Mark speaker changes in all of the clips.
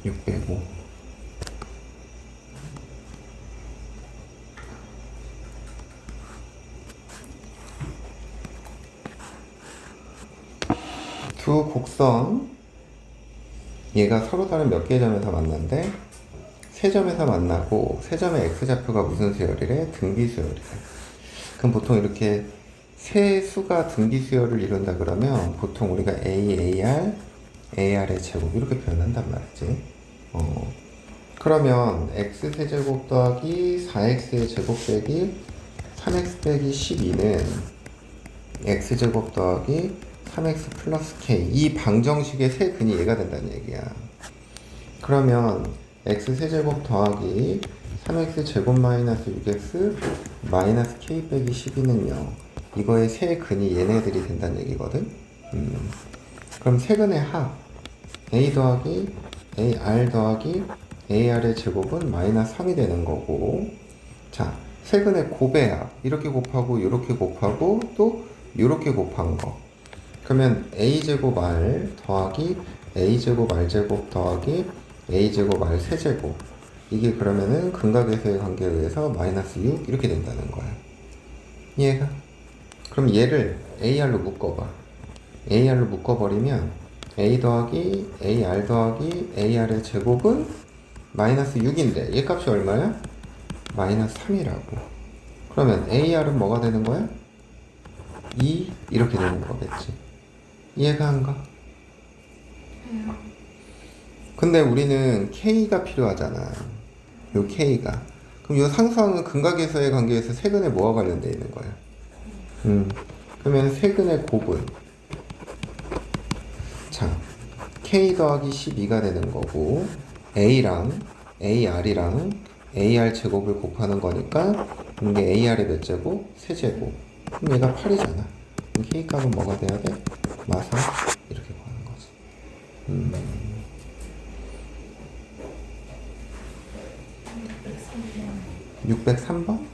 Speaker 1: 605. 두 곡선, 얘가 서로 다른 몇 개의 점에서 만난대? 세 점에서 만나고, 세 점의 x좌표가 무슨 수열이래? 등비수열이래. 그럼 보통 이렇게 세 수가 등비수열을 이룬다 그러면 보통 우리가 AR의 제곱 이렇게 표현한단 말이지. 그러면 x세제곱 더하기 4x의 제곱 빼기 3x 빼기 12는 x제곱 더하기 3x 플러스 k, 이 방정식의 세 근이 얘가 된다는 얘기야. 그러면 x세제곱 더하기 3x 제곱 마이너스 6x 마이너스 k 빼기 12는요, 이거의 세 근이 얘네들이 된다는 얘기거든. 그럼 세 근의 합 a 더하기 ar 더하기 ar의 제곱은 마이너스 3이 되는 거고, 자, 세 근의 곱의 합 이렇게 곱하고 이렇게 곱하고 또 이렇게 곱한 거, 그러면 a제곱 r 더하기 a제곱 r제곱 더하기 a제곱 r 세제곱, 이게 그러면은 근각에서의 관계에 의해서 마이너스 6 이렇게 된다는 거야. 이해가? 그럼 얘를 ar로 묶어봐. ar로 묶어버리면 a 더하기 ar 더하기 ar의 제곱은 마이너스 6인데 얘 값이 얼마야? 마이너스 3이라고. 그러면 ar은 뭐가 되는 거야? 2 이렇게 되는 거겠지. 이해가 안 가? 근데 우리는 k가 필요하잖아. 요 k가. 그럼 요 상수항은 근각에서의 관계에서 세근에 뭐가 관련되어 있는 거야? 그러면 세근의 곱은, 자, k 더하기 12가 되는 거고, a랑 ar이랑 ar 제곱을 곱하는 거니까 이게 ar의 몇 제곱? 세제곱. 그럼 얘가 8이잖아. 그럼 k 값은 뭐가 돼야 돼? 마사 이렇게 구하는 거지. 603번?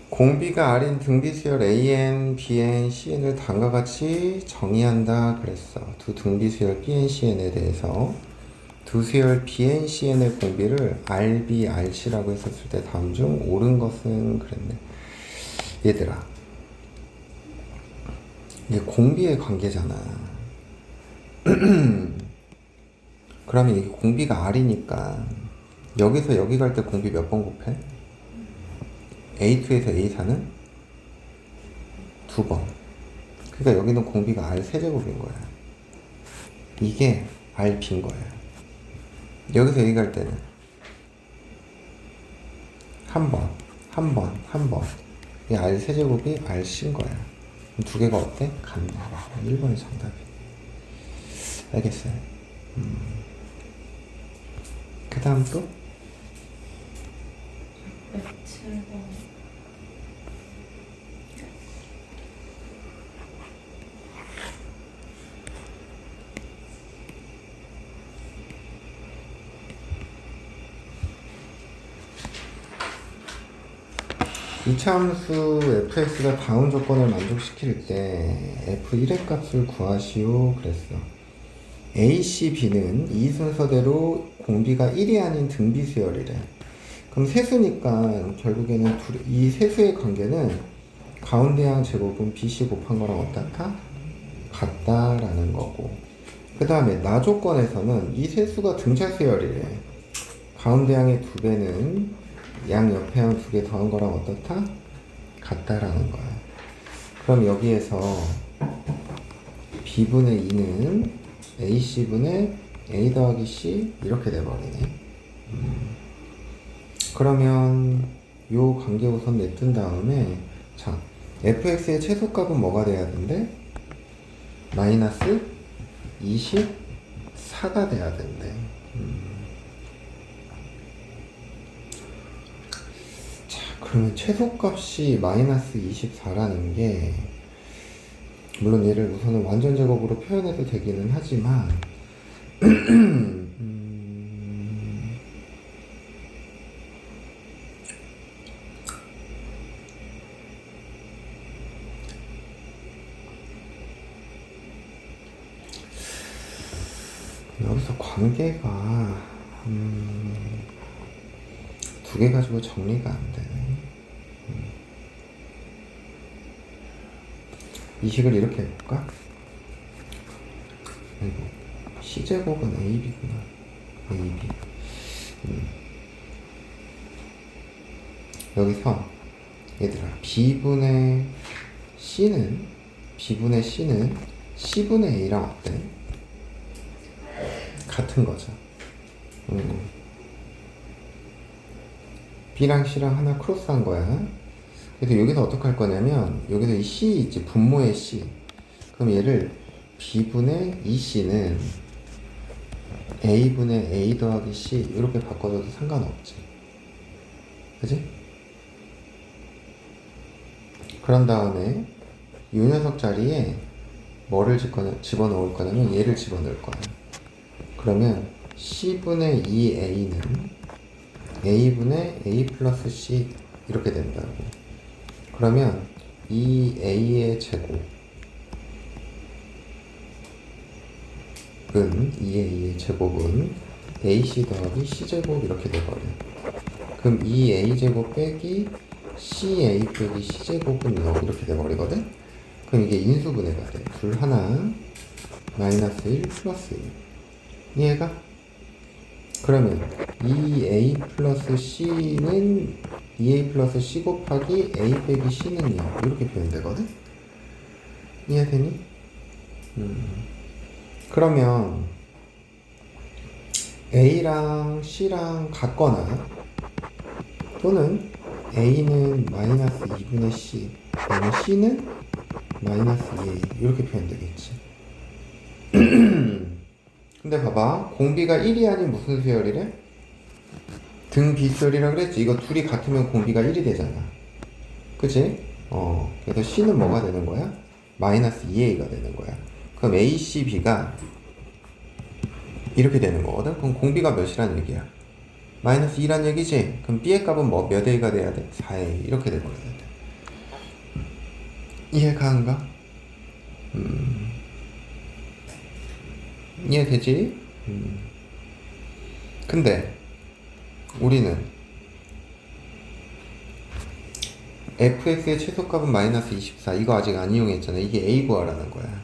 Speaker 1: 공비가 R인 등비수열 AN, BN, CN을 다음과 같이 정의한다 그랬어. 두 등비수열 BN, CN에 대해서 두 수열 BN, CN의 공비를 RB, RC라고 했었을 때 다음 중 옳은 것은 그랬네. 얘들아, 이게 공비의 관계잖아. 그러면 이게 공비가 R이니까 여기서 여기 갈 때 공비 몇 번 곱해? A2에서 A4는 2번. 그러니까 여기는 공비가 R 세제곱인 거야. 이게 RB인 거야. 여기서 여기 갈 때는 한 번, 한 번, 한 번. 이 R 세제곱이 RC인 거야. 두 개가 어때? 같네. 1번이 정답이. 알겠어요? 그 다음 또?
Speaker 2: 107번.
Speaker 1: 이차함수 fx가 다음 조건을 만족시킬 때 f1의 값을 구하시오 그랬어. a, c, b는 이 순서대로 공비가 1이 아닌 등비수열이래. 그럼 세수니까 결국에는 이 세수의 관계는 가운데양 제곱은 bc 곱한 거랑 어떻다? 같다라는 거고, 그 다음에 나 조건에서는 이 세수가 등차수열이래. 가운데양의 2배는 양 옆에 양 2개 더한 거랑 어떻다? 같다라는 거야. 그럼 여기에서 b분의 2는 ac분의 a 더하기 c 이렇게 돼버리네. 그러면 요 관계 우선 냅둔 다음에, 자, fx의 최소값은 뭐가 돼야 된대? 마이너스 24가 돼야 된대. 자, 그러면 최소값이 마이너스 24라는 게 물론 얘를 우선은 완전 제곱으로 표현해도 되기는 하지만 여기서 관계가 두 개 가지고 정리가 안 되네. 이 식을 이렇게 해볼까? 아이고, C제곱은 AB구나. AB. 여기서 얘들아, B분의 C는 C분의 A랑 어때? 같은 거죠. B랑 C랑 하나 크로스한 거야. 그래서 여기서 어떻게 할 거냐면 여기서 이 C 있지, 분모의 C. 그럼 얘를 B분의 이 C는 A분의 A 더하기 C 이렇게 바꿔줘도 상관없지. 그지? 그런 다음에 이 녀석 자리에 뭐를 집어넣을 거냐면 얘를 집어넣을 거야. 그러면 C분의 2A는 A분의 A 플러스 C 이렇게 된다고. 그러면 2A의 제곱은 2A의 제곱은 AC 더하기 C제곱 이렇게 돼버려. 그럼 2A 제곱 빼기 CA 빼기 C제곱은 이렇게 돼버리거든? 그럼 이게 인수분해가 돼. 둘 하나 마이너스 1 플러스 1 이해가? 그러면 2A 플러스 C는 2A 플러스 C 곱하기 A 빼기 C는요 이렇게 표현되거든? 이해되니? 그러면 A랑 C랑 같거나 또는 A는 마이너스 2분의 C 그러면 C는 마이너스 2A 이렇게 표현되겠지. 근데 봐봐, 공비가 1이 아닌 무슨 수열이래? 등 비수열이라 그랬지. 이거 둘이 같으면 공비가 1이 되잖아. 그치? 그래서 C는 뭐가 되는 거야? 마이너스 2A가 되는 거야. 그럼 AC, B가 이렇게 되는 거거든? 그럼 공비가 몇이란 얘기야? 마이너스 2란 얘기지? 그럼 B의 값은 몇 A가 돼야 돼? 4A 이렇게 돼버려야 돼. 이해가 안 가? 이해되지? 근데 우리는 fx의 최소값은 마이너스 24 이거 아직 안 이용했잖아. 이게 a 구하라는 거야.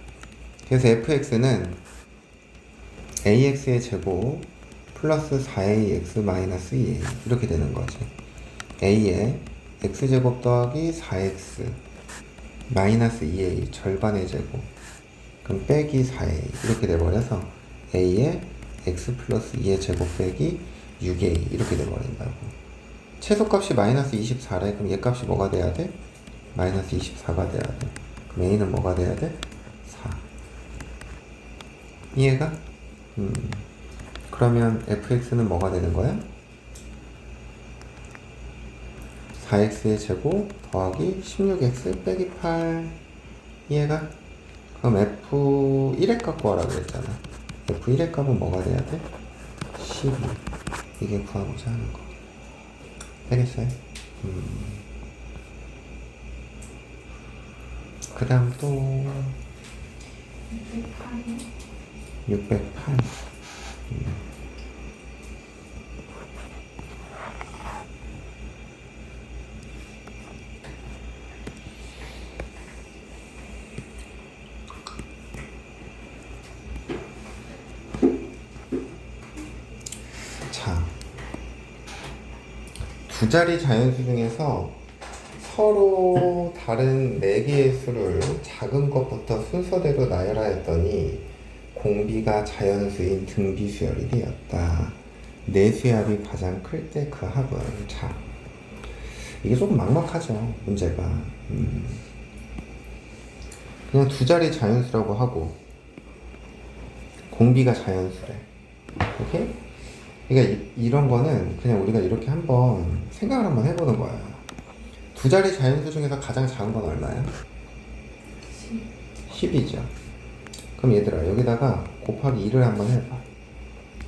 Speaker 1: 그래서 fx는 ax의 제곱 플러스 4ax 마이너스 2a 이렇게 되는 거지. a에 x제곱 더하기 4x 마이너스 2a 절반의 제곱 그럼 빼기 4a 이렇게 돼버려서 a에 x 플러스 2의 제곱 빼기 6a 이렇게 돼버린다고. 최소값이 마이너스 24래. 그럼 얘 값이 뭐가 돼야 돼? 마이너스 24가 돼야 돼. 그럼 a는 뭐가 돼야 돼? 4. 이해가? 그러면 fx는 뭐가 되는 거야? 4x의 제곱 더하기 16x 빼기 8. 이해가? 그럼 f1의 값 구하라 그랬잖아. f1의 값은 뭐가 돼야 돼? 12. 이게 구하고자 하는 거. 되겠어요? 그 다음 또 608. 자, 두 자리 자연수 중에서 서로 다른 4개의 수를 작은 것부터 순서대로 나열하였더니 공비가 자연수인 등비수열이 되었다. 내수합이 가장 클 때 그 합은. 자, 이게 조금 막막하죠, 문제가. 그냥 두 자리 자연수라고 하고 공비가 자연수래. 오케이? 그러니까 이런 거는 그냥 우리가 이렇게 한번 생각을 한번 해보는 거야. 두 자리 자연수 중에서 가장 작은 건 얼마야? 10이죠. 그럼 얘들아 여기다가 곱하기 2를 한번 해봐.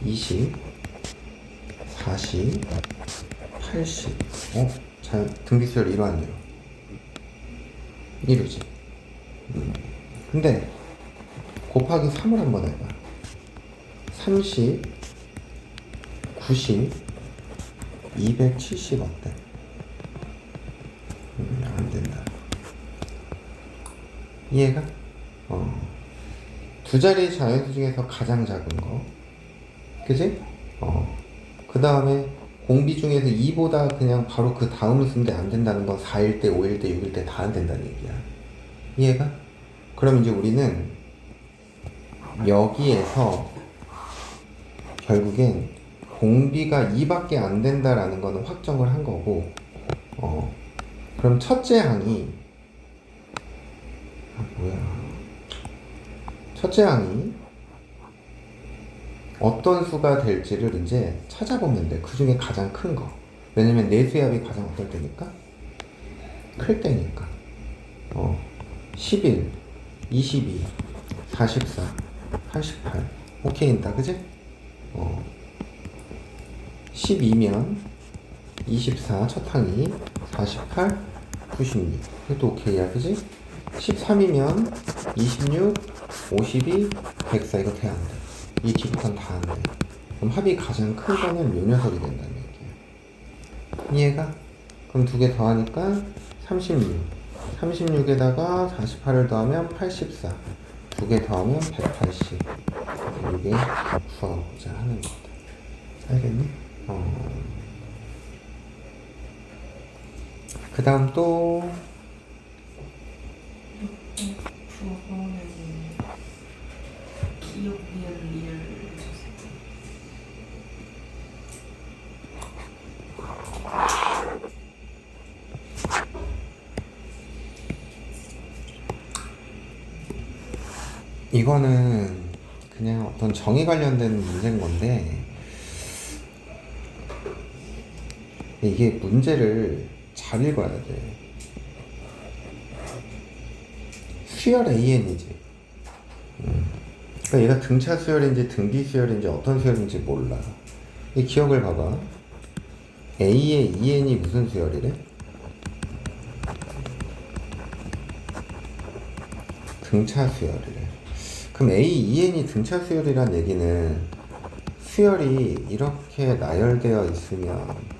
Speaker 1: 20, 40, 80. 잘 등비수열 이루었네요. 이루지. 근데 곱하기 3을 한번 해봐. 30, 90, 270 어때? 안 된다. 이해가? 두 자리 자연수 중에서 가장 작은 거. 그지? 그 다음에 공비 중에서 2보다 그냥 바로 그 다음을 쓰는데 안 된다는 건 4일 때, 5일 때, 6일 때 다 안 된다는 얘기야. 이해가? 그럼 이제 우리는 여기에서 결국엔 공비가 2밖에 안 된다라는 거는 확정을 한 거고, 그럼 첫째 항이, 첫째 항이 어떤 수가 될지를 이제 찾아보면 돼. 그 중에 가장 큰 거. 왜냐면 내수압이 가장 어떨 때니까? 클 때니까. 11, 22, 44, 88. 오케이인다, 그지? 12면 24, 첫 항이 48, 96. 이것도 오케이야, 그지? 13이면 26, 52, 104. 이거 돼야 안 돼. 이 뒤부터는 다 안 돼. 그럼 합이 가장 큰 거는 요 녀석이 된다는 얘기야. 이해가? 그럼 두 개 더하니까 36. 36에다가 48을 더하면 84. 두 개 더하면 180. 이게 구하고자 하는 거다. 알겠니? 그 다음 또
Speaker 2: 기억 리얼
Speaker 1: 이거는 그냥 어떤 정의 관련된 문제인 건데 이게 문제를 잘 읽어야 돼. 수열 AN이지. 그러니까 얘가 등차 수열인지 등비 수열인지 어떤 수열인지 몰라. 이 기억을 봐봐. A의 EN이 무슨 수열이래? 등차 수열이래. 그럼 A, EN이 등차 수열이란 얘기는 수열이 이렇게 나열되어 있으면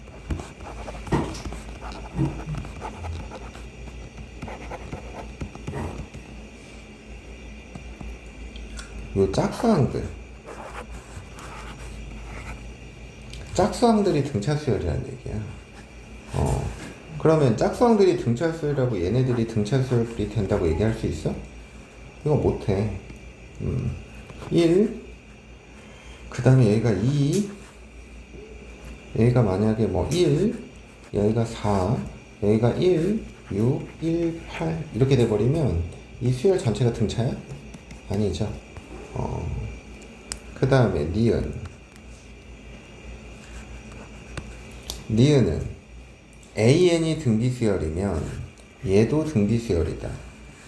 Speaker 1: 요 짝수항들이 등차 수열이란 얘기야. 그러면 짝수항들이 등차 수열이라고 얘네들이 등차 수열이 된다고 얘기할 수 있어? 이거 못해. 1, 그 다음에 여기가 2, 여기가 만약에 뭐 1, 여기가 4, 여기가 1, 6, 1, 8 이렇게 돼버리면 이 수열 전체가 등차야? 아니죠. 그 다음에 니은은 AN이 등비수열이면 얘도 등비수열이다.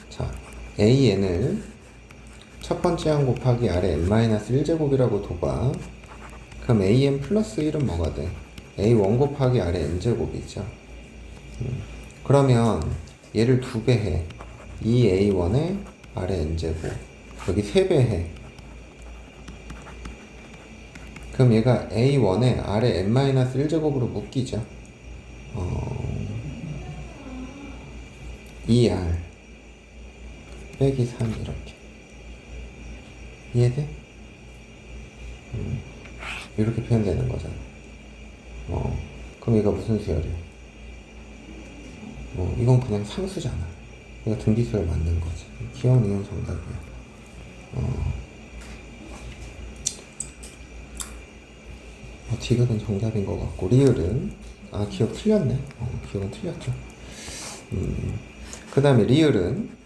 Speaker 1: 자, AN을 첫 번째 항 곱하기 아래 n-1제곱이라고 둬봐. 그럼 AN 플러스 1은 뭐가 돼? A1 곱하기 아래 n제곱이죠. 그러면 얘를 2배 해. 2A1에 아래 n제곱. 여기 3배 해. 그럼 얘가 A1에 아래 n-1제곱으로 묶이죠. 2R 빼기 3 이렇게. 이해돼? 이렇게 표현되는 거잖아. 그럼 얘가 무슨 수열이야? 이건 그냥 상수잖아. 얘가 등비수열 맞는 거지. 기억 이은 정답이야. 디귿은 정답인 것 같고, 리을은 기억 틀렸네. 기억은 틀렸죠. 그 다음에 리을은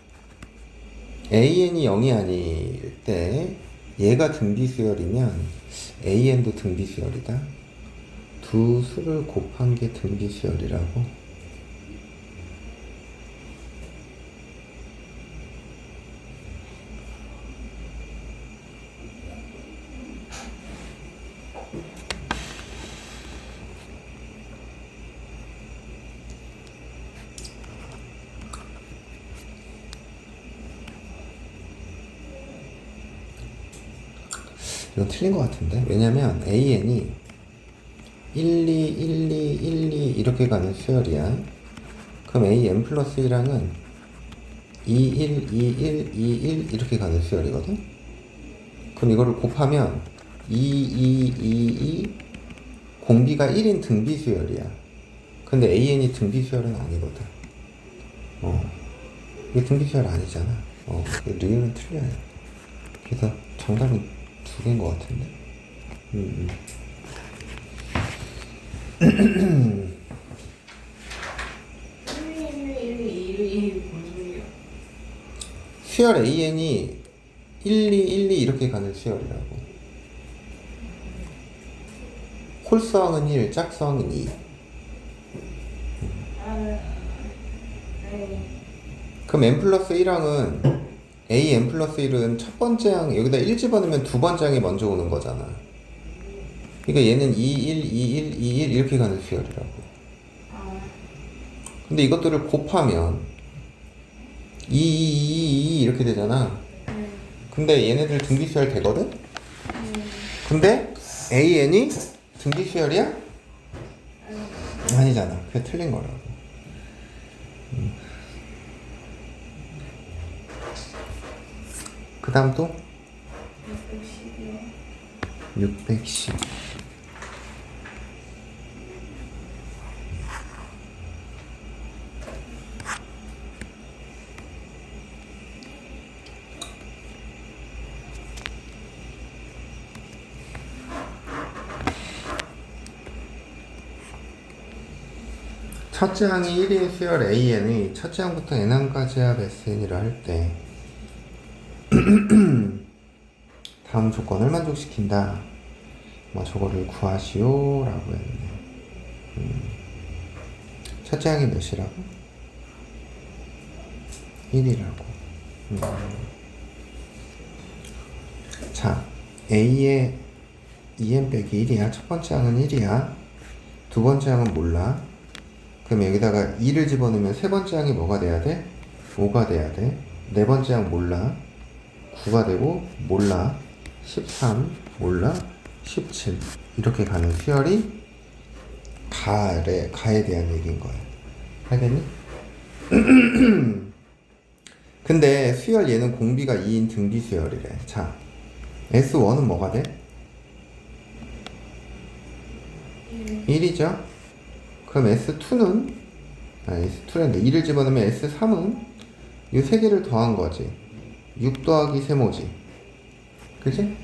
Speaker 1: AN이 0이 아닐 때 얘가 등비수열이면 AN도 등비수열이다. 두 수를 곱한 게 등비수열이라고. 이건 틀린 것 같은데. 왜냐면 AN이 1, 2, 1, 2, 1, 2 이렇게 가는 수열이야. 그럼 AN 플러스 1항은 2, 1, 2, 1, 2, 1 이렇게 가는 수열이거든. 그럼 이거를 곱하면 2, 2, 2, 2 공비가 1인 등비 수열이야. 근데 AN이 등비 수열은 아니거든. 이게 등비 수열 아니잖아. 리을은 틀려요. 그래서 정답은 두 개인 것 같은데.
Speaker 2: 1, 2, 뭔 소리야?
Speaker 1: 수열 AN이 1, 2, 1, 2 이렇게 가는 수열이라고. 홀수항은 1, 짝수항은 2. 그럼 n 플러스 1항은 a n 플러스 1은 첫 번째 항 여기다 1 집어넣으면 두 번째 항이 먼저 오는 거잖아. 그러니까 얘는 2, 1, 2, 1, 2, 1 이렇게 가는 수열이라고. 근데 이것들을 곱하면 2, 2, 2, 2 이렇게 되잖아. 근데 얘네들 등비 수열 되거든? 근데 AN이 등비 수열이야? 아니잖아. 그게 틀린 거라고. 그 다음 또?
Speaker 2: 610이요.
Speaker 1: 610. 첫째 항이 1인 수열 AN의 첫째 항부터 n항까지 합 SN이라 할 때 다음 조건을 만족시킨다. 저거를 구하시오 라고 했네. 첫째 항이 몇이라고? 1이라고. 자, A의 2n 빼기 1이야. 첫 번째 항은 1이야. 두 번째 항은 몰라. 그럼 여기다가 2를 집어넣으면 세 번째 항이 뭐가 돼야 돼? 5가 돼야 돼. 네 번째 항 몰라. 9가 되고 몰라. 13 몰라. 17 이렇게 가는 수열이 가에 대한 얘기인 거야. 알겠니? 근데 수열 얘는 공비가 2인 등비 수열이래. 자, S1은 뭐가 돼? 1이죠? 그럼 S2는 S2란데 2를 집어넣으면 S3은 이 세 개를 더한 거지. 6 더하기 세모지. 그치?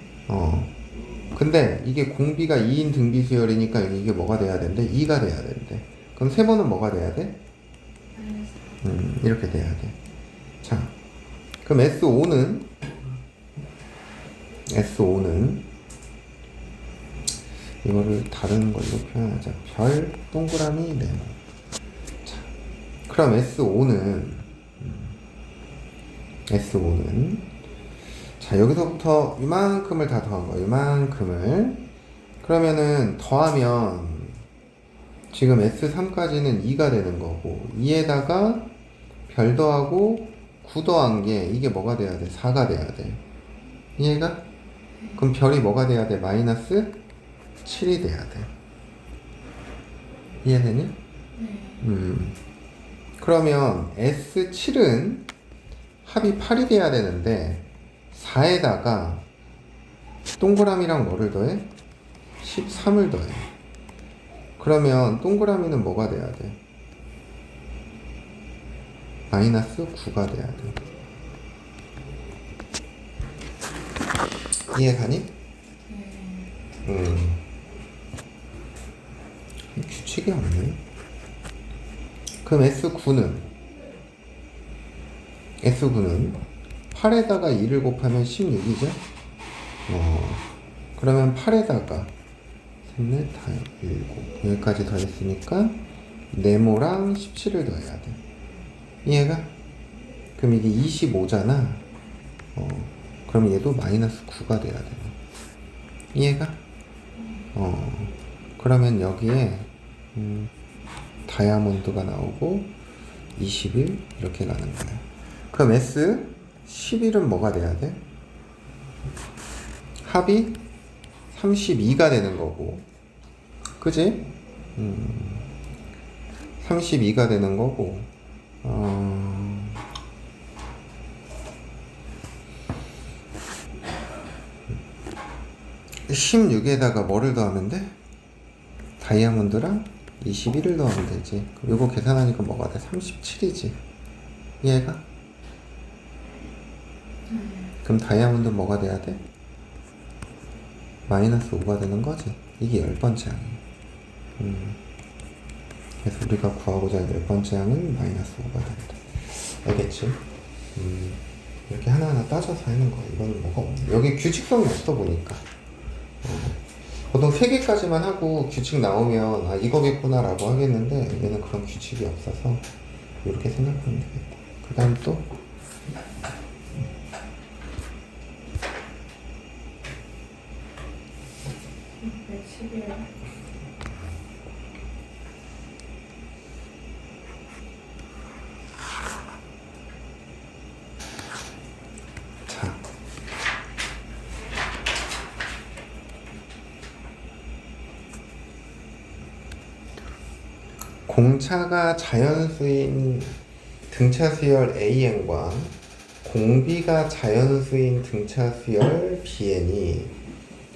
Speaker 1: 근데 이게 공비가 2인 등비 수열이니까 이게 뭐가 돼야 된대? 2가 돼야 된대. 그럼 세모는 뭐가 돼야 돼? 이렇게 돼야 돼. 자, 그럼 S5는 이거를 다른 걸로 표현하자. 별, 동그라미, 네모. 자, 그럼 S5는 자, 여기서부터 이만큼을 다 더한 거야. 이만큼을. 그러면은 더하면 지금 S3까지는 2가 되는 거고 2에다가 별 더하고 9 더한 게 이게 뭐가 돼야 돼? 4가 돼야 돼. 이해가? 그럼 별이 뭐가 돼야 돼? 마이너스 7이 돼야 돼. 이해되니? 네. 그러면 S7은 합이 8이 돼야 되는데 4에다가 동그라미랑 뭐를 더해? 13을 더해. 그러면 동그라미는 뭐가 돼야 돼? 마이너스 9가 돼야 돼. 이해가니? 규칙이 없네. 그럼 S9는 8에다가 2를 곱하면 16이죠? 그러면 8에다가 3, 4, 5, 7 여기까지 더했으니까 네모랑 17을 더해야 돼. 이해가? 그럼 이게 25잖아. 그럼 얘도 마이너스 9가 돼야 돼. 이해가? 그러면 여기에 다이아몬드가 나오고 21 이렇게 가는 거야. 그럼 S11은 뭐가 돼야 돼? 합이 32가 되는 거고, 그지? 32가 되는 거고, 16에다가 뭐를 더하면 돼? 다이아몬드랑 21을 더하면 되지. 그럼 이거 계산하니까 뭐가 돼? 37이지. 얘가? 그럼 다이아몬드 뭐가 돼야 돼? 마이너스 5가 되는 거지. 이게 10번째 항이야. 그래서 우리가 구하고자 하는 10번째 항은 마이너스 5가 된다. 알겠지? 이렇게 하나하나 따져서 하는 거야. 이거는 뭐가 없네. 여기 규칙성이 없어 보니까. 보통 3개까지만 하고 규칙 나오면 아 이거겠구나 라고 하겠는데 얘는 그런 규칙이 없어서 이렇게 생각하면 되겠다. 그 다음 또 자, 공차가 자연수인 등차 수열 AN과 공비가 자연수인 등차 수열 BN이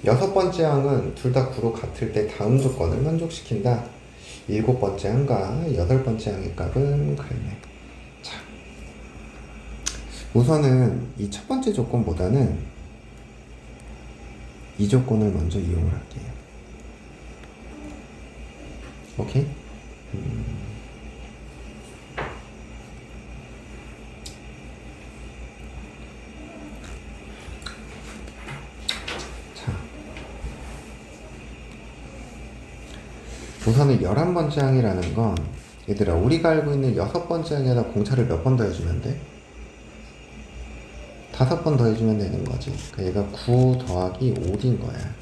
Speaker 1: 6번째 항은 둘 다 9로 같을 때 다음 조건을 만족시킨다. 7번째 항과 8번째 항의 값은 그랬네. 자, 우선은 이 첫 번째 조건보다는 이 조건을 먼저 이용을 할게요. 오케이? 자, 우선은 11번째 항이라는 건 얘들아 우리가 알고 있는 6번째 항에다 공차를 몇 번 더해주면 돼? 5번 더해주면 되는 거지. 그러니까 얘가 9 더하기 5D인 거야.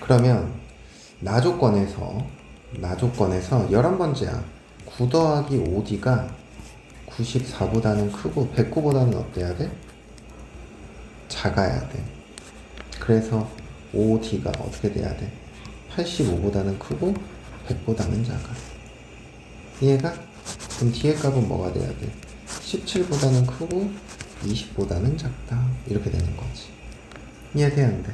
Speaker 1: 그러면 나 조건에서 11번째 항 9 더하기 5D가 94보다는 크고 109보다는 어때야 돼? 작아야 돼. 그래서 5D가 어떻게 돼야 돼? 85보다는 크고 100보다는 작아. 이해가? 그럼 D의 값은 뭐가 돼야 돼? 17보다는 크고 20보다는 작다. 이렇게 되는 거지. 이해돼? 안 돼?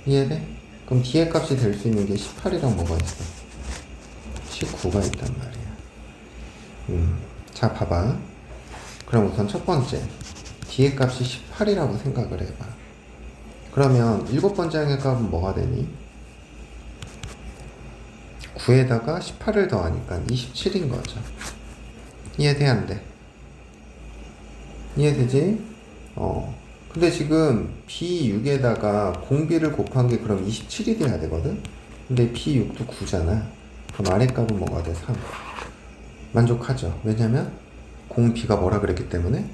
Speaker 1: 이해돼? 그럼 D의 값이 될 수 있는 게 18이랑 뭐가 있어? 19가 있단 말이야. 자, 봐봐. 그럼 우선 첫 번째. D의 값이 18이라고 생각을 해봐. 그러면 7번째 항의 값은 뭐가 되니? 9에다가 18을 더하니까 27인 거죠. 이해돼? 안 돼? 이해되지? 근데 지금 B6에다가 공비를 곱한 게 그럼 27이 돼야 되거든? 근데 B6도 9잖아. 그럼 아래 값은 뭐가 돼? 3. 만족하죠? 왜냐면 공비가 뭐라 그랬기 때문에?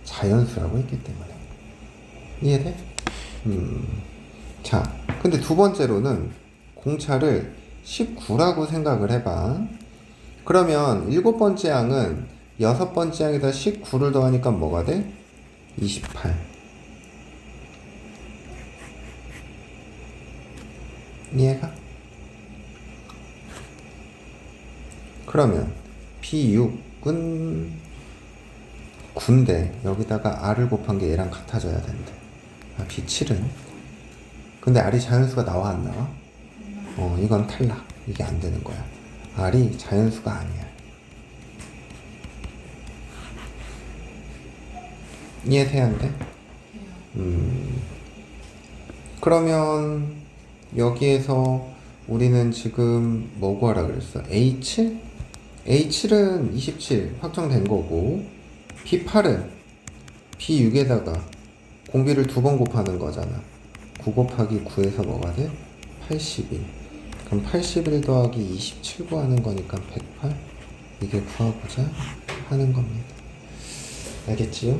Speaker 1: 자연수라고 했기 때문에. 이해돼? 자, 근데 두 번째로는 공차를 19라고 생각을 해봐. 그러면 7번째 항은 6번째 항에다 19를 더하니까 뭐가 돼? 28. 이해가? 그러면 B6은 9인데 여기다가 R을 곱한 게 얘랑 같아져야 된대. B7은 근데 R이 자연수가 나와 안 나와? 이건 탈락. 이게 안 되는 거야. R이 자연수가 아니야. 이해돼야 안 돼? 그러면 여기에서 우리는 지금 뭐 구하라 그랬어? A7? A7은 27 확정된 거고 B8은 B6에다가 공비를 2번 곱하는 거잖아. 9 곱하기 9에서 뭐가 돼? 81. 그럼 81 더하기 27 구하는 거니까 108. 이게 구하고자 하는 겁니다. 알겠지요?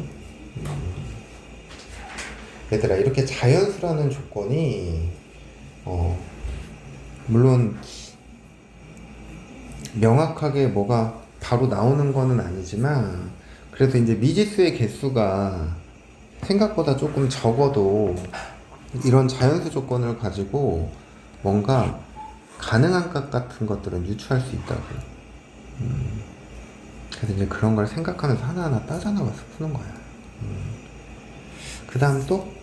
Speaker 1: 얘들아 이렇게 자연수라는 조건이 물론 명확하게 뭐가 바로 나오는 거는 아니지만 그래도 이제 미지수의 개수가 생각보다 조금 적어도 이런 자연수 조건을 가지고 뭔가 가능한 값 같은 것들은 유추할 수 있다고. 그래서 이제 그런 걸 생각하면서 하나하나 따져나가서 푸는 거야. 그 다음 또?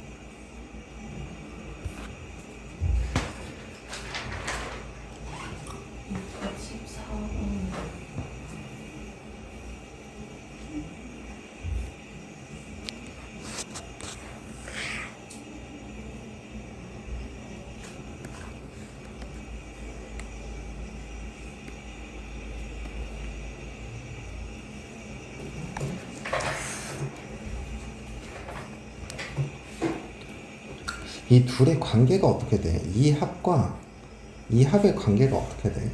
Speaker 1: 이 둘의 관계가 어떻게 돼? 이 합과 이 합의 관계가 어떻게 돼?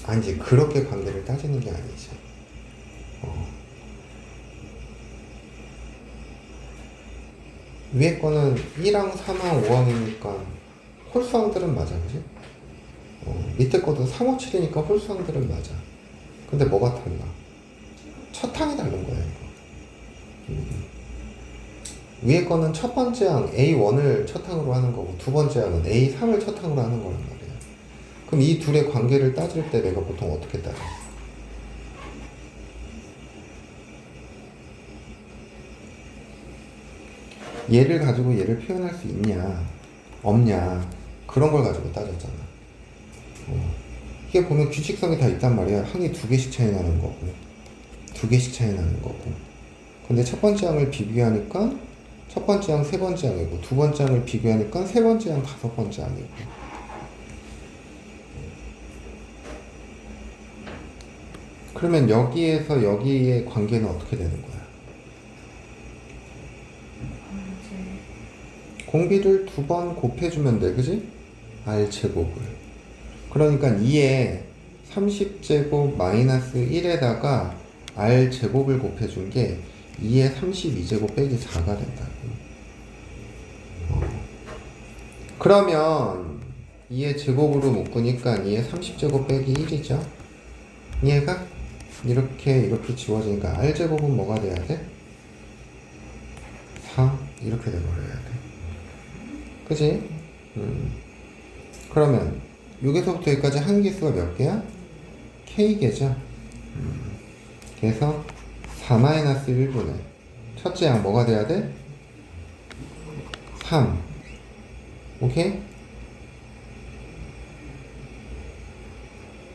Speaker 1: 아니지, 그렇게 관계를 따지는 게 아니지. 위에 거는 1항, 3항, 5항이니까 홀수항들은 맞아, 그지? 밑에 것도 3, 5, 7이니까 홀수항들은 맞아. 근데 뭐가 달라? 첫 항이 다른 거야, 이거. 위에 거는 첫 번째 항 A1을 첫 항으로 하는 거고, 두 번째 항은 A3을 첫 항으로 하는 거란 말이야. 그럼 이 둘의 관계를 따질 때 내가 보통 어떻게 따져? 얘를 가지고 얘를 표현할 수 있냐 없냐 그런 걸 가지고 따졌잖아. 이게 보면 규칙성이 다 있단 말이야. 항이 두 개씩 차이 나는 거고 두 개씩 차이 나는 거고. 근데 첫 번째 항을 비교하니까 첫 번째 항 세 번째 항이고 두 번째 항을 비교하니까 세 번째 항 다섯 번째 항이고. 그러면 여기에서 여기의 관계는 어떻게 되는 거야? 공비를 두 번 곱해주면 돼, 그지? R제곱을. 그러니까 2에 30제곱 마이너스 1에다가 R제곱을 곱해준 게 2에 32제곱 빼기 4가 된다고. 그러면 2의 제곱으로 묶으니까 2에 30제곱 빼기 1이죠? 이해가? 이렇게 지워지니까 R제곱은 뭐가 돼야 돼? 4 이렇게 돼버려야 돼. 그치? 그러면 여기서부터 여기까지 한개수가 몇 개야? K개죠. 그래서 4-1분의 첫째 양 뭐가 돼야 돼? 3. 오케이?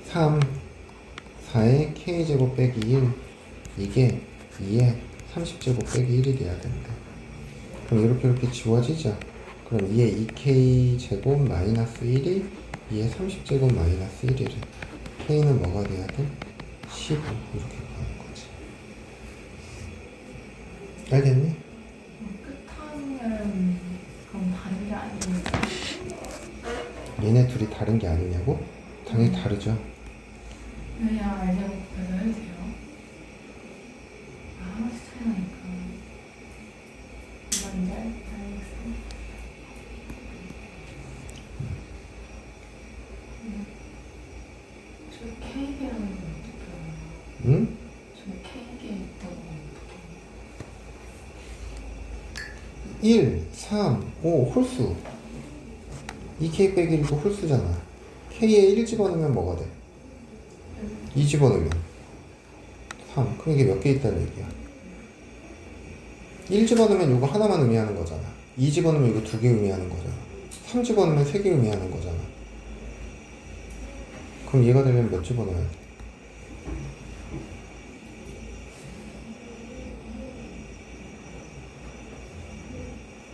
Speaker 1: 3 4의 K제곱 빼기 1 이게 2의 30제곱 빼기 1이 돼야 된다. 그럼 이렇게 지워지죠. 그럼 2의 2K제곱 마이너스 1이 2의 30제곱 마이너스 1이래. K는 뭐가 돼야 돼? 15 이렇게 가는 거지. 알겠니?
Speaker 3: 끝판은 그럼 다른 게 아니니까.
Speaker 1: 얘네 둘이 다른 게 아니냐고? 당연히 다르죠.
Speaker 3: 그냥 알제곱 곱해서 해도 돼요? 하나씩 차이 나니까. 이건 이제 알겠어. 저 K계라는 건 어떻게 알아요?
Speaker 1: 응?
Speaker 3: 저 K계 있다고 어떻게
Speaker 1: 1, 3, 5 홀수 2K 빼기 1도 홀수잖아. K에 1 집어넣으면 뭐가 돼? 2 집어넣으면 3. 그럼 이게 몇 개 있다는 얘기야? 1 집어넣으면 이거 하나만 의미하는 거잖아. 2 집어넣으면 이거 두 개 의미하는 거잖아. 3 집어넣으면 세 개 의미하는 거잖아. 그럼 얘가 되려면 몇 집어넣어야 돼?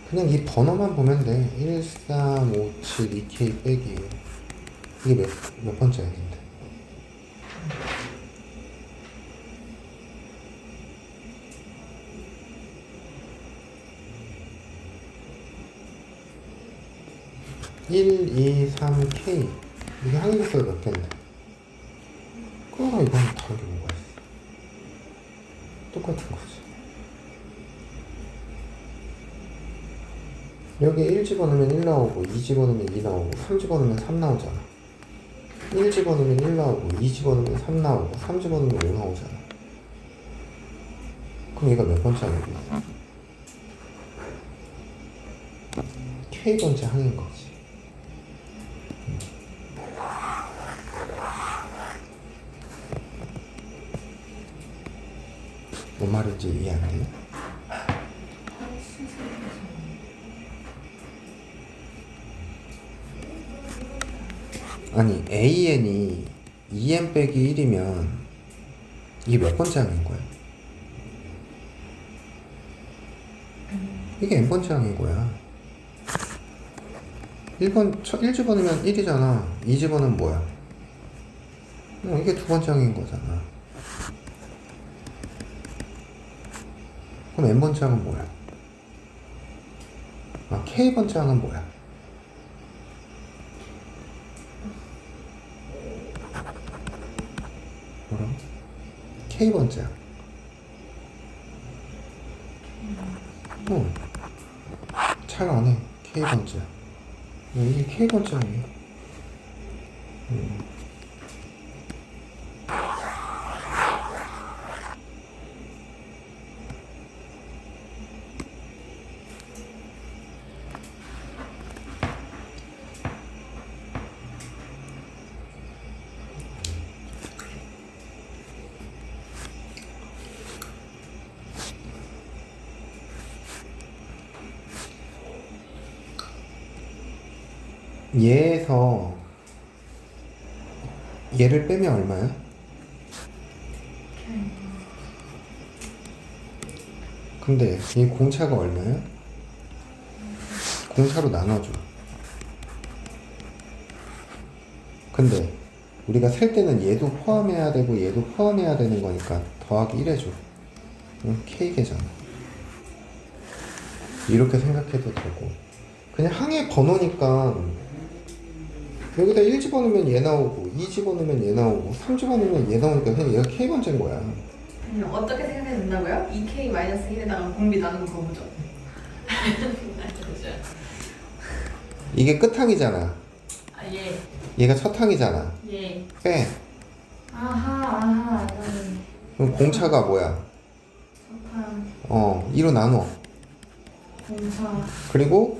Speaker 1: 그냥 이 번호만 보면 돼. 1, 3, 5, 7, 2K 빼기 1. 이게 몇 번째 항인데? 1, 2, 3, K. 이게 항의계수가 몇 개인데? 그거랑 이거는 다르게 뭐가 있어? 똑같은 거지. 여기 1 집어넣으면 1 나오고 2 집어넣으면 2 나오고 3 집어넣으면 3 나오잖아. 1 집어넣으면 1 나오고 2 집어넣으면 3 나오고 3 집어넣으면 5 나오잖아. 그럼 얘가 몇 번째 항이겠어? K번째 항인 거지. 뭔 말인지 이해 안 돼요? 아니 AN이 2n 빼기 1이면 이게 몇 번째 항인 거야? 이게 n번째 항인 거야. 1 집어넣으면 1이잖아. 2 집어넣으면 뭐야? 이게 두 번째 항인 거잖아. 그럼 n번째 항은 뭐야? 아, k번째 항은 뭐야? 뭐라고? k번째 항. 잘 안 해. k번째 항. 이게 k번째 항이야. 얘에서 얘를 빼면 얼마야? 근데 이 공차가 얼마야? 공차로 나눠줘. 근데 우리가 셀 때는 얘도 포함해야 되고 얘도 포함해야 되는 거니까 더하기 1 해줘. K개잖아. 이렇게 생각해도 되고, 그냥 항의 번호니까 여기다 1 집어넣으면 얘 나오고 2 집어넣으면 얘 나오고 3 집어넣으면 얘 나오니까 그냥 얘가 K번째인 거야.
Speaker 3: 어떻게 생각해야 된다고요? 2K-1에다가 공비 나누는 거 보죠.
Speaker 1: 이게 끝항이잖아.
Speaker 3: 아, 예.
Speaker 1: 얘가 첫 항이잖아.
Speaker 3: 예.
Speaker 1: 빼.
Speaker 3: 아하.
Speaker 1: 그럼 공차가 뭐야?
Speaker 3: 좋다.
Speaker 1: 2로 나눠.
Speaker 3: 공차.
Speaker 1: 그리고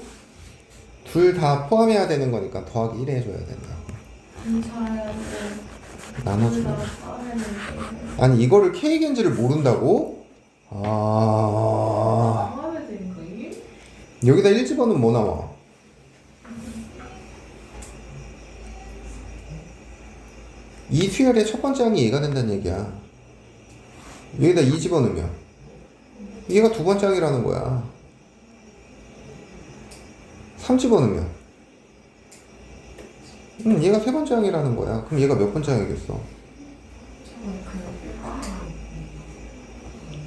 Speaker 1: 둘 다 포함해야 되는 거니까 더하기 1 해줘야 된다.
Speaker 3: 공차를
Speaker 1: 나눠줘.
Speaker 3: 포함했는데.
Speaker 1: 아니 이거를 K겐지를 모른다고?
Speaker 3: 포함해야 되는 거 이게?
Speaker 1: 여기다 1 집어넣으면 뭐 나와? 이 수열의 첫 번째 항이 얘가 된다는 얘기야. 여기다 2 집어넣으면 얘가 두 번째 항이라는 거야. 3 집어넣으면 얘가 세 번째 항이라는 거야. 그럼 얘가 몇 번째 항이겠어?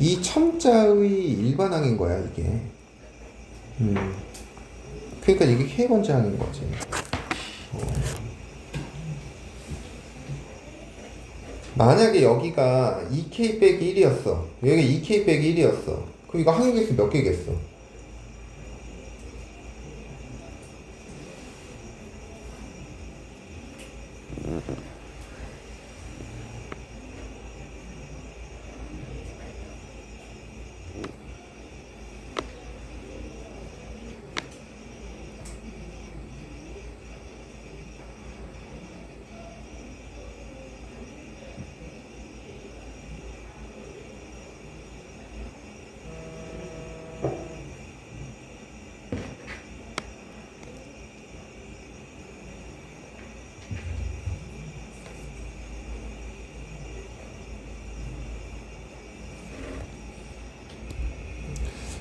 Speaker 1: 이 첨자의 일반항인 거야 이게. 그러니까 이게 K번째 항인 거지. 만약에 여기가 2K 빼기 1이었어. 여기가 2K 빼기 1이었어. 그럼 이거 항의개수 몇 개겠어?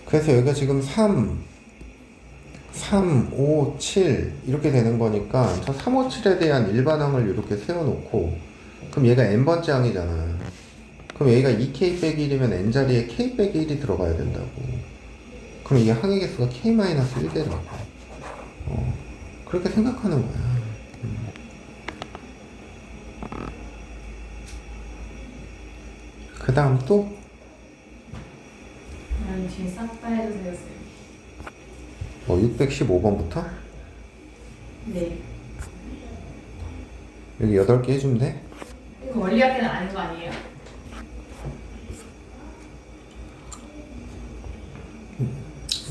Speaker 1: 그래서 여기가 지금 3, 5, 7 이렇게 되는 거니까 저 3, 5, 7에 대한 일반항을 이렇게 세워놓고, 그럼 얘가 n번째 항이잖아. 그럼 얘가 2k 빼기 1이면 n자리에 k 빼기 1이 들어가야 된다고. 그럼 이게 항의 개수가 k-1개라고. 그렇게 생각하는 거야. 그 다음 또
Speaker 3: 그냥 뒤에 싹 다 해주세요 쌤.
Speaker 1: 뭐 615번부터
Speaker 3: 네.
Speaker 1: 여기 8개 해주면 돼?
Speaker 3: 이거 원리학계는 아닌 거 아니에요?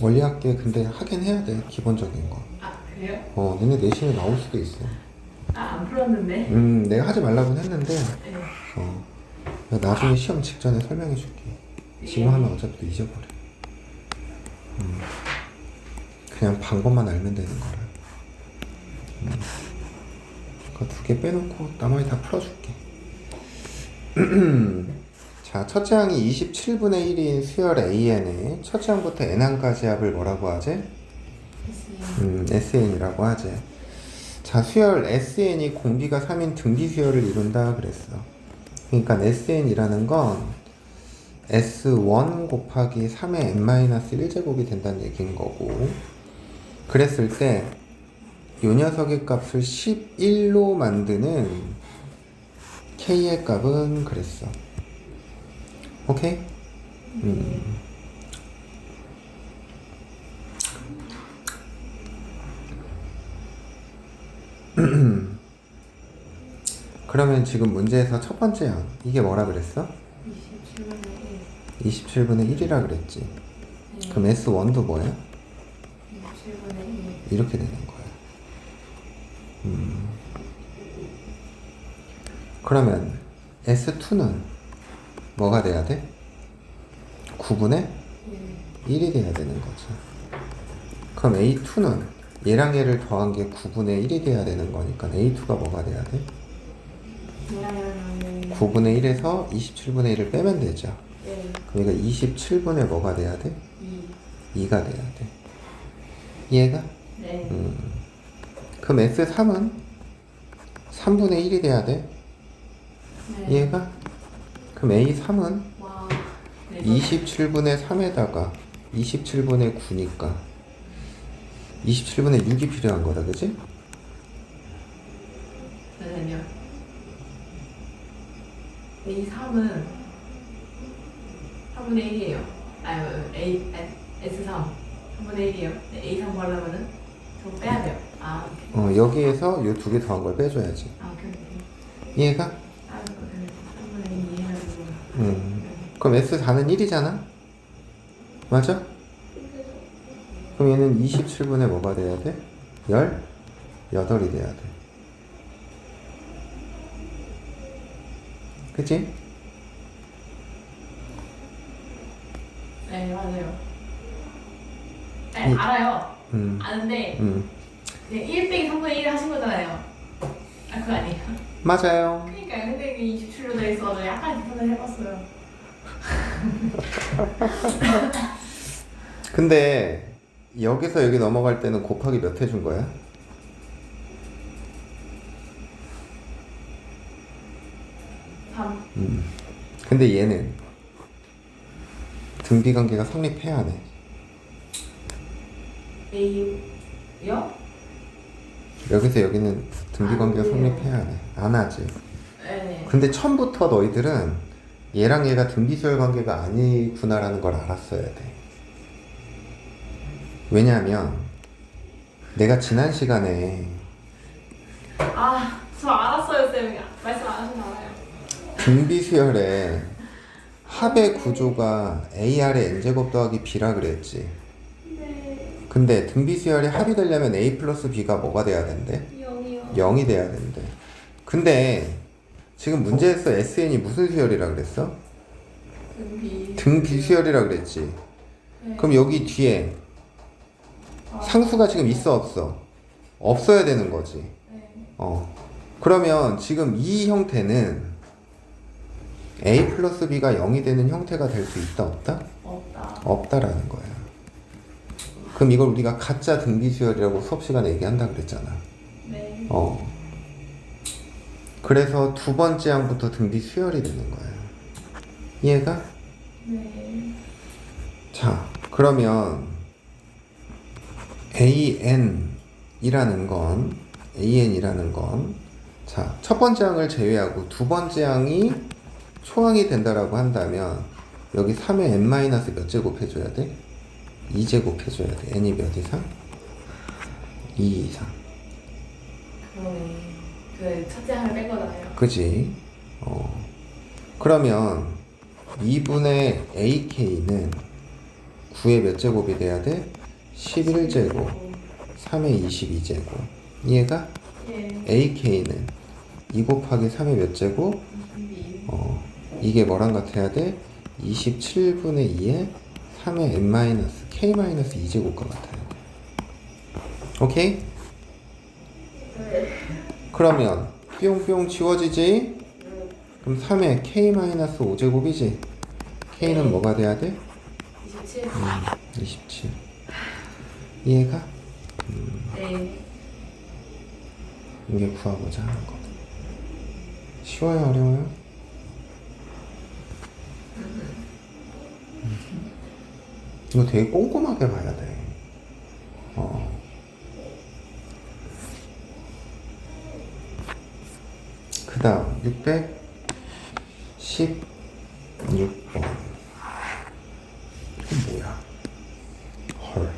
Speaker 1: 원리학계 근데 하긴 해야 돼, 기본적인 거.
Speaker 3: 아 그래요?
Speaker 1: 너네 내신에 나올 수도 있어.
Speaker 3: 아 안 풀었는데.
Speaker 1: 내가 하지 말라고는 했는데
Speaker 3: 네.
Speaker 1: 내가 나중에 시험 직전에 설명해 줄게. 지금 하면 어차피 또 잊어버려. 그냥 방법만 알면 되는 거라. 그 2개 빼놓고 나머지 다 풀어줄게. 자, 첫째 항이 27분의 1인 수열 AN의 첫째 항부터 n항까지 합을 뭐라고 하지? SN이라고 하지. 자, 수열 SN이 공비가 3인 등비 수열을 이룬다 그랬어. 그러니까 SN이라는 건 S1 곱하기 3의 n-1제곱이 된다는 얘기인 거고, 그랬을 때 이 녀석의 값을 11로 만드는 K의 값은 그랬어. 오케이? 그러면 지금 문제에서 첫 번째 항 이게 뭐라 그랬어?
Speaker 3: 27분의 1.
Speaker 1: 27분의 1이라 그랬지.
Speaker 3: 네.
Speaker 1: 그럼 S1도 뭐야?
Speaker 3: 27분의 1.
Speaker 1: 이렇게 되는 거야. 그러면 S2는 뭐가 돼야 돼? 9분의 1이 돼야 되는 거지. 그럼 A2는 얘랑 얘를 더한 게 9분의 1이 돼야 되는 거니까 A2가 뭐가 돼야 돼? 9분의 1에서 27분의 1을 빼면 되죠.
Speaker 3: 네.
Speaker 1: 그러니까 27분의 뭐가 돼야 돼?
Speaker 3: 2.
Speaker 1: 2가 돼야 돼. 이해가?
Speaker 3: 네.
Speaker 1: 그럼 S3은 3분의 1이 돼야 돼.
Speaker 3: 네.
Speaker 1: 이해가? 그럼 A3은
Speaker 3: 와. 네.
Speaker 1: 27분의 3에다가 27분의 9니까 27분의 6이 필요한 거다, 그지?
Speaker 3: 잠시만요. A3은 3분의 1이에요. S3 3분의 1이에요. A3 구하려면은 저거 빼야 돼요. 아, 오케이.
Speaker 1: 여기에서 요 2개 더한 걸 빼줘야지.
Speaker 3: 아, 오케이.
Speaker 1: 이해가?
Speaker 3: 아, 3분의 2 이해가지고.
Speaker 1: 그럼 S4는 1이잖아? 맞아? 그럼 얘는 27분의 뭐가 돼야 돼? 18이 돼야 돼. 그치?
Speaker 3: 네, 맞아요. 네, 알아요. 아는데 그냥 1 빼기 3분의 1 하신 거잖아요. 아, 그거 아니에요.
Speaker 1: 맞아요.
Speaker 3: 그러니까요. 근데 이게 27로 돼 있어서 약간 계산을 해봤어요.
Speaker 1: 근데 여기서 여기 넘어갈 때는 곱하기 몇 해준 거야?
Speaker 3: 3.
Speaker 1: 근데 얘는 등비관계가 성립해야 하네.
Speaker 3: A요?
Speaker 1: 여기서 여기는 등비관계가
Speaker 3: 안 돼요.
Speaker 1: 성립해야 하네. 안 하지.
Speaker 3: 네.
Speaker 1: 근데 처음부터 너희들은 얘랑 얘가 등비수열 관계가 아니구나라는 걸 알았어야 돼. 왜냐하면 내가 지난 시간에
Speaker 3: 아, 저 알았어요, 쌤. 말씀 안 하셔서 알아요.
Speaker 1: 등비수열의 합의 구조가 AR의 n제곱 더하기 b라 그랬지.
Speaker 3: 네.
Speaker 1: 근데 등비수열이 합이 되려면 a 플러스 b가 뭐가 돼야 된대?
Speaker 3: 0이요.
Speaker 1: 0이 돼야 된대. 근데 지금 문제에서 SN이 무슨 수열이라 그랬어?
Speaker 3: 등비.
Speaker 1: 등비수열이라 그랬지.
Speaker 3: 네.
Speaker 1: 그럼 여기 뒤에 상수가 지금 있어 없어? 없어야 되는 거지.
Speaker 3: 네.
Speaker 1: 그러면 지금 이 형태는 a 플러스 b가 0이 되는 형태가 될 수 있다 없다?
Speaker 3: 없다.
Speaker 1: 없다라는 거야. 그럼 이걸 우리가 가짜 등비수열이라고 수업 시간에 얘기한다 그랬잖아.
Speaker 3: 네.
Speaker 1: 그래서 두 번째 항부터 등비수열이 되는 거야. 이해가?
Speaker 3: 네.
Speaker 1: 자, 그러면 AN an이라는 건 an이라는 건 자, 첫 번째 항을 제외하고 두 번째 항이 초항이 된다라고 한다면 여기 3의 n 마이너스 몇 제곱 해줘야 돼? 2제곱 해줘야 돼. n이 몇 이상? 2 이상.
Speaker 3: 그러네. 그 첫째 항을 뺀 거잖아요.
Speaker 1: 그지? 그러면 2분의 ak는 9의 몇 제곱이 돼야 돼? 11제곱 3의 22제곱 이해가?
Speaker 3: 예.
Speaker 1: ak는 2 곱하기 3의 몇 제곱?
Speaker 3: 22.
Speaker 1: 이게 뭐랑 같아야 돼? 27분의 2에 3의 n 마이너스 k 마이너스 2제곱과 같아야 돼. 오케이?
Speaker 3: 네.
Speaker 1: 그러면 뿅뿅 지워지지? 그럼 3의 k 마이너스 5제곱이지? k는 뭐가 돼야 돼?
Speaker 3: 27.
Speaker 1: 27. 이해가?
Speaker 3: 네.
Speaker 1: 이게 구하고자 하는 거. 쉬워요, 어려워요? 이거 되게 꼼꼼하게 봐야 돼. 그 다음 616번. 이건 뭐야? 헐.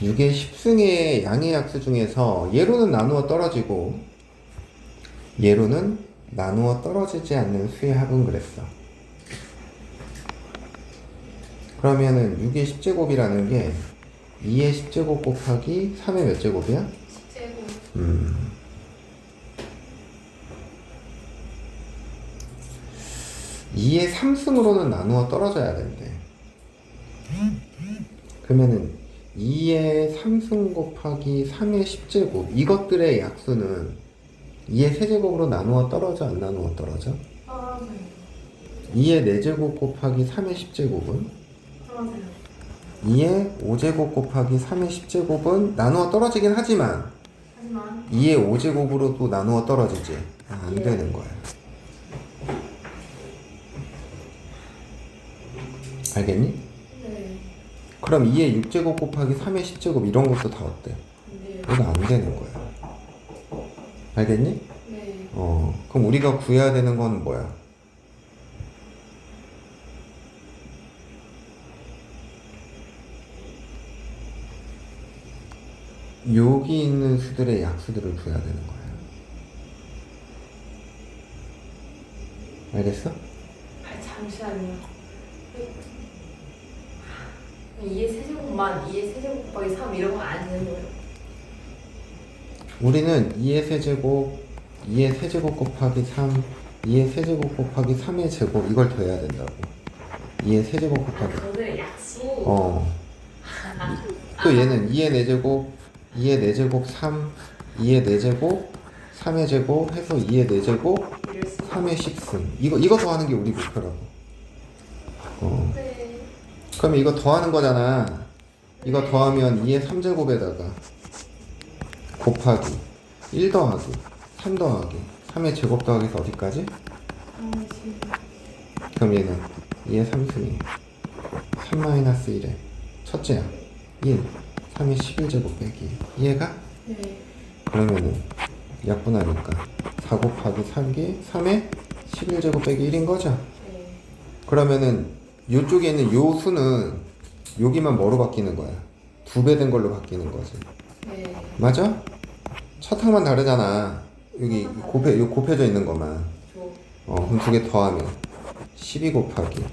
Speaker 1: 육의 10승의 양의 약수 중에서 예로는 나누어 떨어지고 예로는 나누어 떨어지지 않는 수의 합은 그랬어. 그러면은 6의 10제곱이라는 게 2의 10제곱 곱하기 3의 몇 제곱이야?
Speaker 3: 10제곱.
Speaker 1: 2의 3승으로는 나누어 떨어져야 된대. 그러면은 2의 3승 곱하기 3의 10제곱 이것들의 약수는 2의 세제곱으로 나누어 떨어져 안 나누어 떨어져?
Speaker 3: 떨어져요.
Speaker 1: 2의 4제곱 곱하기 3의 10제곱은?
Speaker 3: 떨어져요.
Speaker 1: 2의 5제곱 곱하기 3의 10제곱은 나누어 떨어지긴 하지만
Speaker 3: 하지만
Speaker 1: 2의 5제곱으로도 나누어 떨어지지? 안
Speaker 3: 예.
Speaker 1: 되는 거야. 알겠니?
Speaker 3: 네.
Speaker 1: 그럼 2의 6제곱 곱하기 3의 10제곱 이런 것도 다 어때?
Speaker 3: 근데요.
Speaker 1: 이거 안 되는 거야. 알겠니?
Speaker 3: 네.
Speaker 1: 그럼 우리가 구해야 되는 건 뭐야? 여기 있는 수들의 약수들을 구해야 되는 거야. 알겠어?
Speaker 3: 잠시만요. 2의 세제곱만 2의 세제곱 곱하기 3 이런 건 안 되는 거예요?
Speaker 1: 우리는 2의 세제곱, 2의 세제곱 곱하기 3, 2의 세제곱 곱하기 3의 제곱 이걸 더해야 된다고. 2의 세제곱 곱하기
Speaker 3: 저들의 약수.
Speaker 1: 또 얘는 2의 4제곱, 2의 4제곱 3, 2의 4제곱, 3의 제곱 해서 2의 4제곱,
Speaker 3: 이럴 수.
Speaker 1: 3의 10승. 이거 더하는 게 우리 목표라고.
Speaker 3: 네.
Speaker 1: 그러면 이거 더하는 거잖아. 이거 더하면 2의 3제곱에다가 곱하기 1 더하기 3 더하기 3의 제곱 더하기에서 어디까지? 그럼 얘는 2의 3승이 3 마이너스 1에 첫째야 1 3의 11제곱 빼기 이해가?
Speaker 3: 네.
Speaker 1: 그러면은 약분하니까 4 곱하기 3기 3의 11제곱 빼기 1인 거죠?
Speaker 3: 네.
Speaker 1: 그러면은 요쪽에 있는 요 수는 여기만 뭐로 바뀌는 거야? 2배 된 걸로 바뀌는 거지.
Speaker 3: 네.
Speaker 1: 맞아? 첫 항만 다르잖아. 여기 곱해져 있는 것만. 그럼 2개 더하면 12 곱하기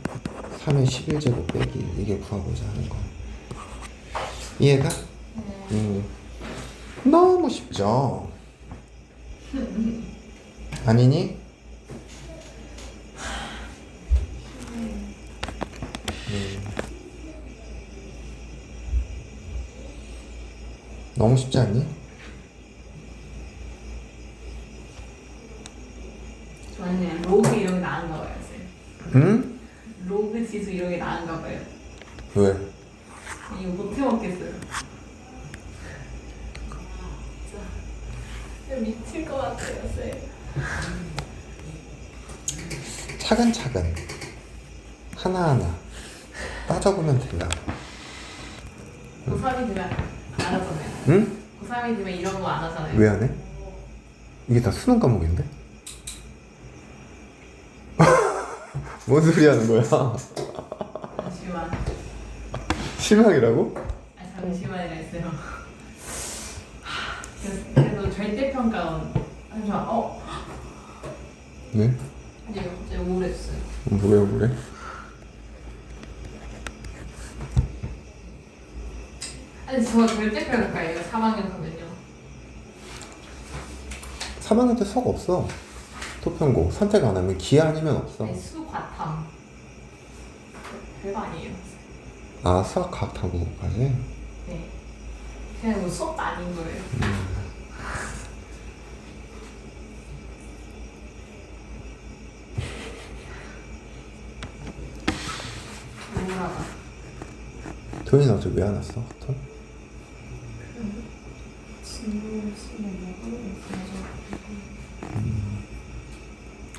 Speaker 1: 3의 11제곱 빼기 이게 구하고자 하는 거. 이해가?
Speaker 3: 네.
Speaker 1: 너무 쉽죠? 아니니? 너무 쉽지 않니?
Speaker 3: 저는 그냥 로그 이런 게 나은가 봐요, 쌤.
Speaker 1: 응?
Speaker 3: 로그 지수 이런 게 나은가 봐요.
Speaker 1: 왜?
Speaker 3: 이거 못 해먹겠어요. 쌤 미칠 것 같아요, 쌤.
Speaker 1: 차근차근 하나하나 따져보면 된다.
Speaker 3: 고3이 되면 안 하잖아요.
Speaker 1: 응?
Speaker 3: 고3이 되면 이런 거 안 하잖아요.
Speaker 1: 왜 안 해? 이게 다 수능 과목인데? 뭔 소리 하는 거야?
Speaker 3: 잠시만.
Speaker 1: 실망이라고?
Speaker 3: 아, 잠시만이라 했어요. 그래도 절대평가원. 잠시만,
Speaker 1: 네?
Speaker 3: 이제 갑자기 우울했어요.
Speaker 1: 뭐래?
Speaker 3: 아니, 저 절대평가예요, 3학년 가면요.
Speaker 1: 3학년 때 수학 없어. 토평고 선택 안 하면 기하 아니면 없어.
Speaker 3: 아니, 수과탐. 별거 아니에요.
Speaker 1: 아 수학 과학 탐구까지?
Speaker 3: 네. 그냥 뭐 수업도 아닌 거예요. 우울하다.
Speaker 1: 도현이 어제 왜 안 왔어? 톤?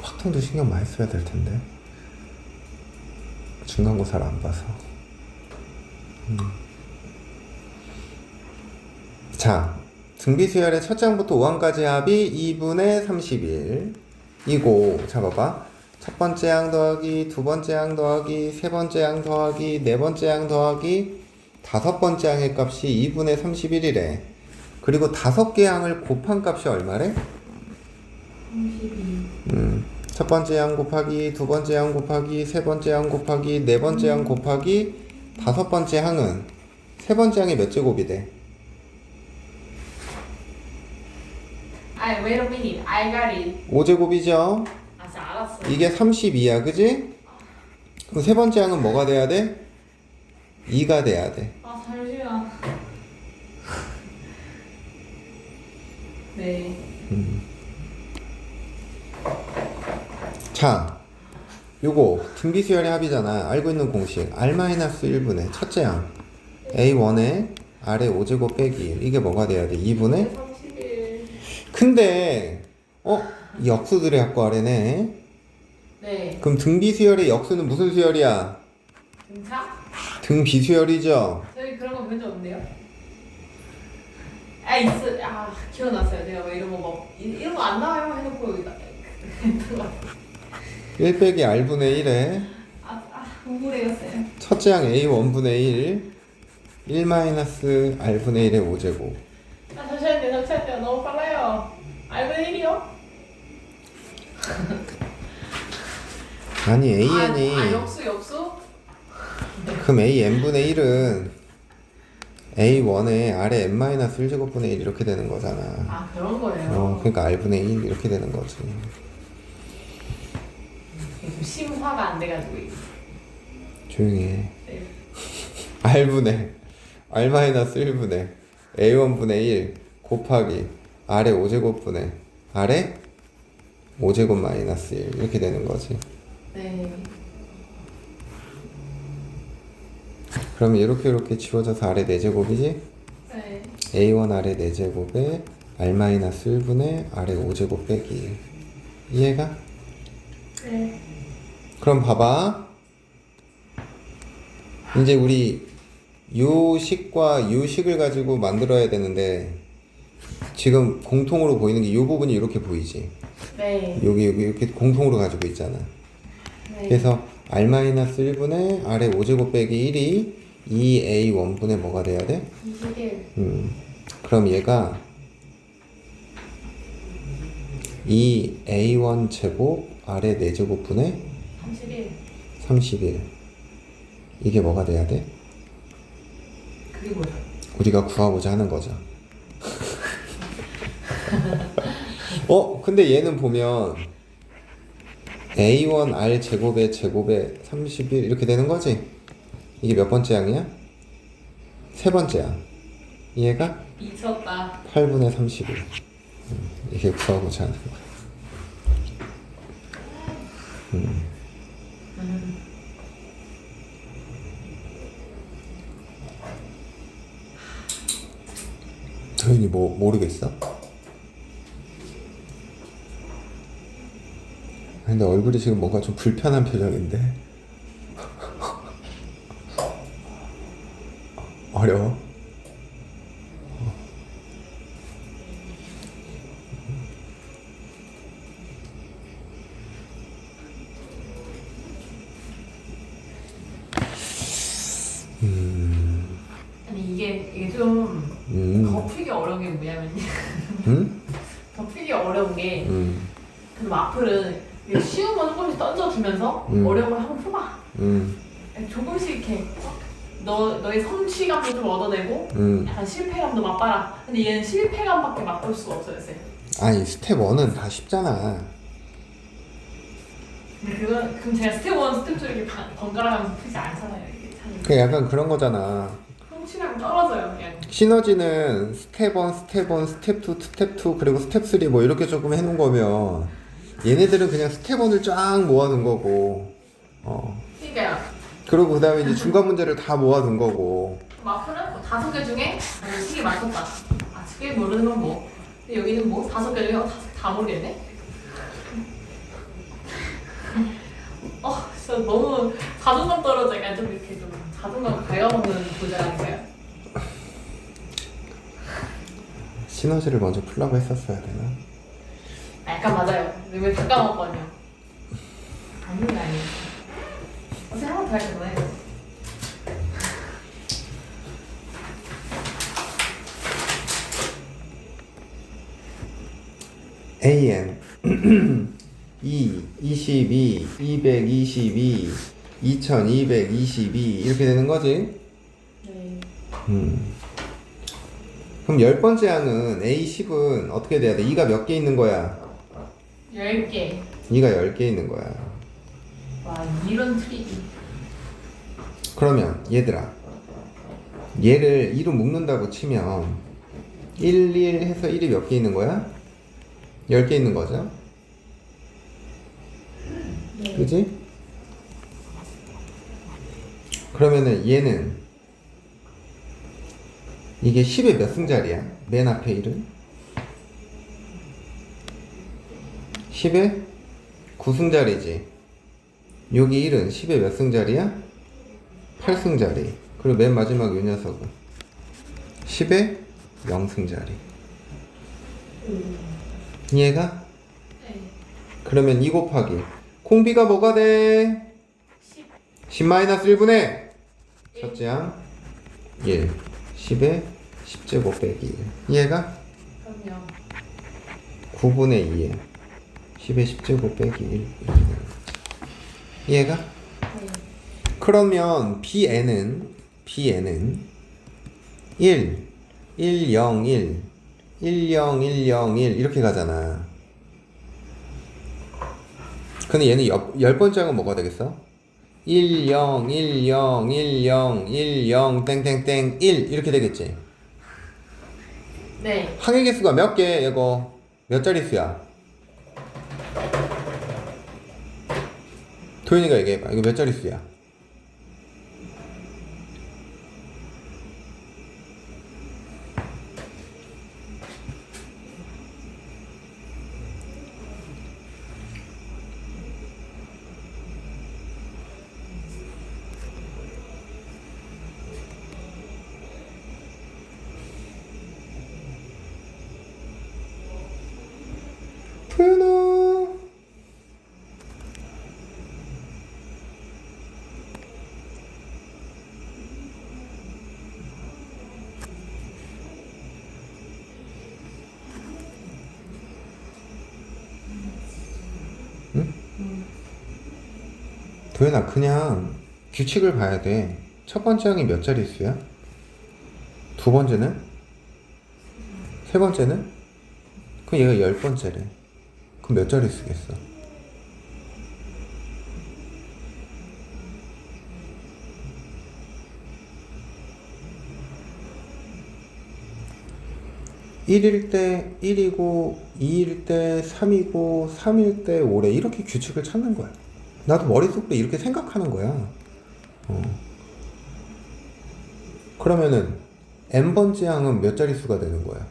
Speaker 1: 확통도 신경 많이 써야 될 텐데 중간고사를 안 봐서. 자, 등비수열의 첫 장부터 5항까지 합이 2분의 31 이고, 자 봐봐. 첫 번째 항 더하기, 두 번째 항 더하기, 세 번째 항 더하기, 네 번째 항 더하기, 다섯 번째 항의 값이 2분의 31이래. 그리고 다섯 개 항을 곱한 값이 얼마래?
Speaker 3: 32.
Speaker 1: 첫 번째 항 곱하기, 두 번째 항 곱하기, 세 번째 항 곱하기, 네 번째 항 곱하기, 다섯 번째 항은 세 번째 항이 몇 제곱이 돼?
Speaker 3: 아, wait a minute. I got it.
Speaker 1: 5제곱이죠?
Speaker 3: 아, 진짜 알았어.
Speaker 1: 이게 32야, 그지? 그럼 세 번째 항은 뭐가 돼야 돼? 2가 돼야 돼.
Speaker 3: 아, 잠시만. 네.
Speaker 1: 자, 요거 등비수열의 합이잖아. 알고 있는 공식 R-1분의 첫째 항 A1에 아래 5제곱 빼기 1. 이게 뭐가 돼야 돼? 2분의?
Speaker 3: 31.
Speaker 1: 근데 역수들의 합과 아래네.
Speaker 3: 네.
Speaker 1: 그럼 등비수열의 역수는 무슨 수열이야?
Speaker 3: 등차?
Speaker 1: 등비수열이죠.
Speaker 3: 저희 그런 거 본 적 없는데요? 기억났어요. 내가 뭐 이런 거 막 이런 거 안 나와요 해놓고 여기다
Speaker 1: 1 빼기 R분의 1에
Speaker 3: 우울해요, 쌤.
Speaker 1: 첫째 항 A1분의 1 마이너스 R분의 1의 5제곱.
Speaker 3: 잠시만요. 너무 빨라요. 알고 1이요?
Speaker 1: 아니 AN이
Speaker 3: 역수?
Speaker 1: 그럼 AN분의 1은 A1에 아래 N-1제곱분의 1 이렇게 되는 거잖아.
Speaker 3: 아, 그런 거예요.
Speaker 1: 그러니까 R분의 1 이렇게 되는 거지.
Speaker 3: 좀 심화가 안 돼가지고.
Speaker 1: 조용히 해.
Speaker 3: 네.
Speaker 1: R분의 R-1분의 A1분의 1 곱하기 아래 5제곱분의 아래 5제곱 마이너스 1 이렇게 되는 거지.
Speaker 3: 네.
Speaker 1: 그러면 이렇게 지워져서 아래 4제곱이지?
Speaker 3: 네.
Speaker 1: A1 아래 4제곱에 R-1분의 아래 5제곱 빼기 1. 이해가?
Speaker 3: 네.
Speaker 1: 그럼 봐봐. 이제 우리 요 식과 요 식을 가지고 만들어야 되는데 지금 공통으로 보이는 게 요 부분이 이렇게 보이지?
Speaker 3: 네.
Speaker 1: 여기 이렇게 공통으로 가지고 있잖아.
Speaker 3: 네.
Speaker 1: 그래서 R-1분의 아래 5제곱 빼기 1이 2A1분의 뭐가 돼야 돼?
Speaker 3: 21.
Speaker 1: 그럼 얘가 2A1 제곱 아래 4제곱분의
Speaker 3: 31.
Speaker 1: 31. 이게 뭐가 돼야 돼?
Speaker 3: 그게 뭐야?
Speaker 1: 우리가 구하고자 하는 거죠. 근데 얘는 보면 A1 R 제곱의 제곱에 31 이렇게 되는 거지? 이게 몇 번째 항이야? 세 번째 항. 이해가?
Speaker 3: 미쳤다.
Speaker 1: 8분의 31. 이게 구하고자 하는 거야. 도현이 뭐 모르겠어? 근데 얼굴이 지금 뭔가 좀 불편한 표정인데. 어려워?
Speaker 3: 아니 이게 좀 더 풀기 어려운 게 뭐냐면
Speaker 1: 응?
Speaker 3: 더 풀기 어려운 게
Speaker 1: 음.
Speaker 3: 그 마플은 이게 쉬운 거 조금씩 던져주면서 어려운 걸 한번 풀어봐. 조금씩 이렇게 너의 성취감도 좀 얻어내고 약간 실패감도 맛봐라. 근데 얘는 실패감밖에 맛볼 수가 없어요, 쌤.
Speaker 1: 아니 스텝 1은 다 쉽잖아.
Speaker 3: 근데 그럼 제가 스텝 1, 스텝 2 이렇게 번갈아가면서 풀지 않잖아요. 이게 참
Speaker 1: 그 약간 그런 거잖아.
Speaker 3: 성취감이 떨어져요, 그냥.
Speaker 1: 시너지는 스텝 1, 스텝 1, 스텝 2, 스텝 2 그리고 스텝 3 뭐 이렇게 조금 해놓은 거면 얘네들은 그냥 스텝 1을 쫙 모아둔 거고
Speaker 3: 그러니까요.
Speaker 1: 그리고 그 다음에 이제 중간 문제를 다 모아둔 거고
Speaker 3: 마플은 뭐 5개 중에 3개 맞췄다. 아, 2개 모르는 건 뭐. 근데 여기는 뭐 5개 중에 5개 다 모르겠네? 진짜 너무 자존감 떨어져. 약간 좀 이렇게 좀 자존감 갉아먹는 도전 아닌가요?
Speaker 1: 시너지를 먼저 풀라고 했었어야 되나?
Speaker 3: 약간 맞아요. 왜 다 까먹거든요. 아니에요. 어제 한 번 더 했잖아요.
Speaker 1: AN 2, 22, 222, 2222 이렇게 되는 거지?
Speaker 3: 네.
Speaker 1: 그럼 10번째 항은 A10은 어떻게 돼야 돼? 2가 몇 개 있는 거야?
Speaker 3: 10개.
Speaker 1: 2가 10개 있는 거야.
Speaker 3: 와, 이런 트릭이.
Speaker 1: 그러면 얘들아 얘를 2로 묶는다고 치면 1, 1 해서 1이 몇 개 있는 거야? 10개 있는 거죠?
Speaker 3: 네.
Speaker 1: 그지? 그러면은 얘는 이게 10의 몇 승자리야? 맨 앞에 1은? 10의 9승자리지. 여기 1은 10의 몇 승자리야? 8승자리. 그리고 맨 마지막 요 녀석은 10의 0승자리. 이해가?
Speaker 3: 네.
Speaker 1: 그러면 2 곱하기 콩비가 뭐가 돼? 10-1분의 첫째 항 1 10의 10제곱 빼기 1 이해가?
Speaker 3: 그럼요.
Speaker 1: 9분의 2에 10의 10제곱 빼기 1 이렇게 되는 거지. 이해가?
Speaker 3: 네.
Speaker 1: 그러면 BN은 1 1 0 1 1 0 1 0 1 이렇게 가잖아. 근데 얘는 10번째 항은 뭐가 되겠어? 1 0 1 0 1 0 1 0 땡땡땡 1 이렇게 되겠지.
Speaker 3: 네.
Speaker 1: 항의 개수가 몇 개? 이거 몇 자릿수야? 도현이가 얘기해봐. 이거 몇 자릿수야? 도현아. 도현아 그냥 규칙을 봐야 돼. 첫 번째 항이 몇 자릿수야? 두 번째는? 세 번째는? 그럼 얘가 10번째래. 그럼 몇 자릿수겠어? 일일때 1이고 2일 때 3이고 3일 때 5래 이렇게 규칙을 찾는 거야. 나도 머릿속으로 이렇게 생각하는 거야. 그러면은 n번째 항은 몇 자릿수가 되는 거야?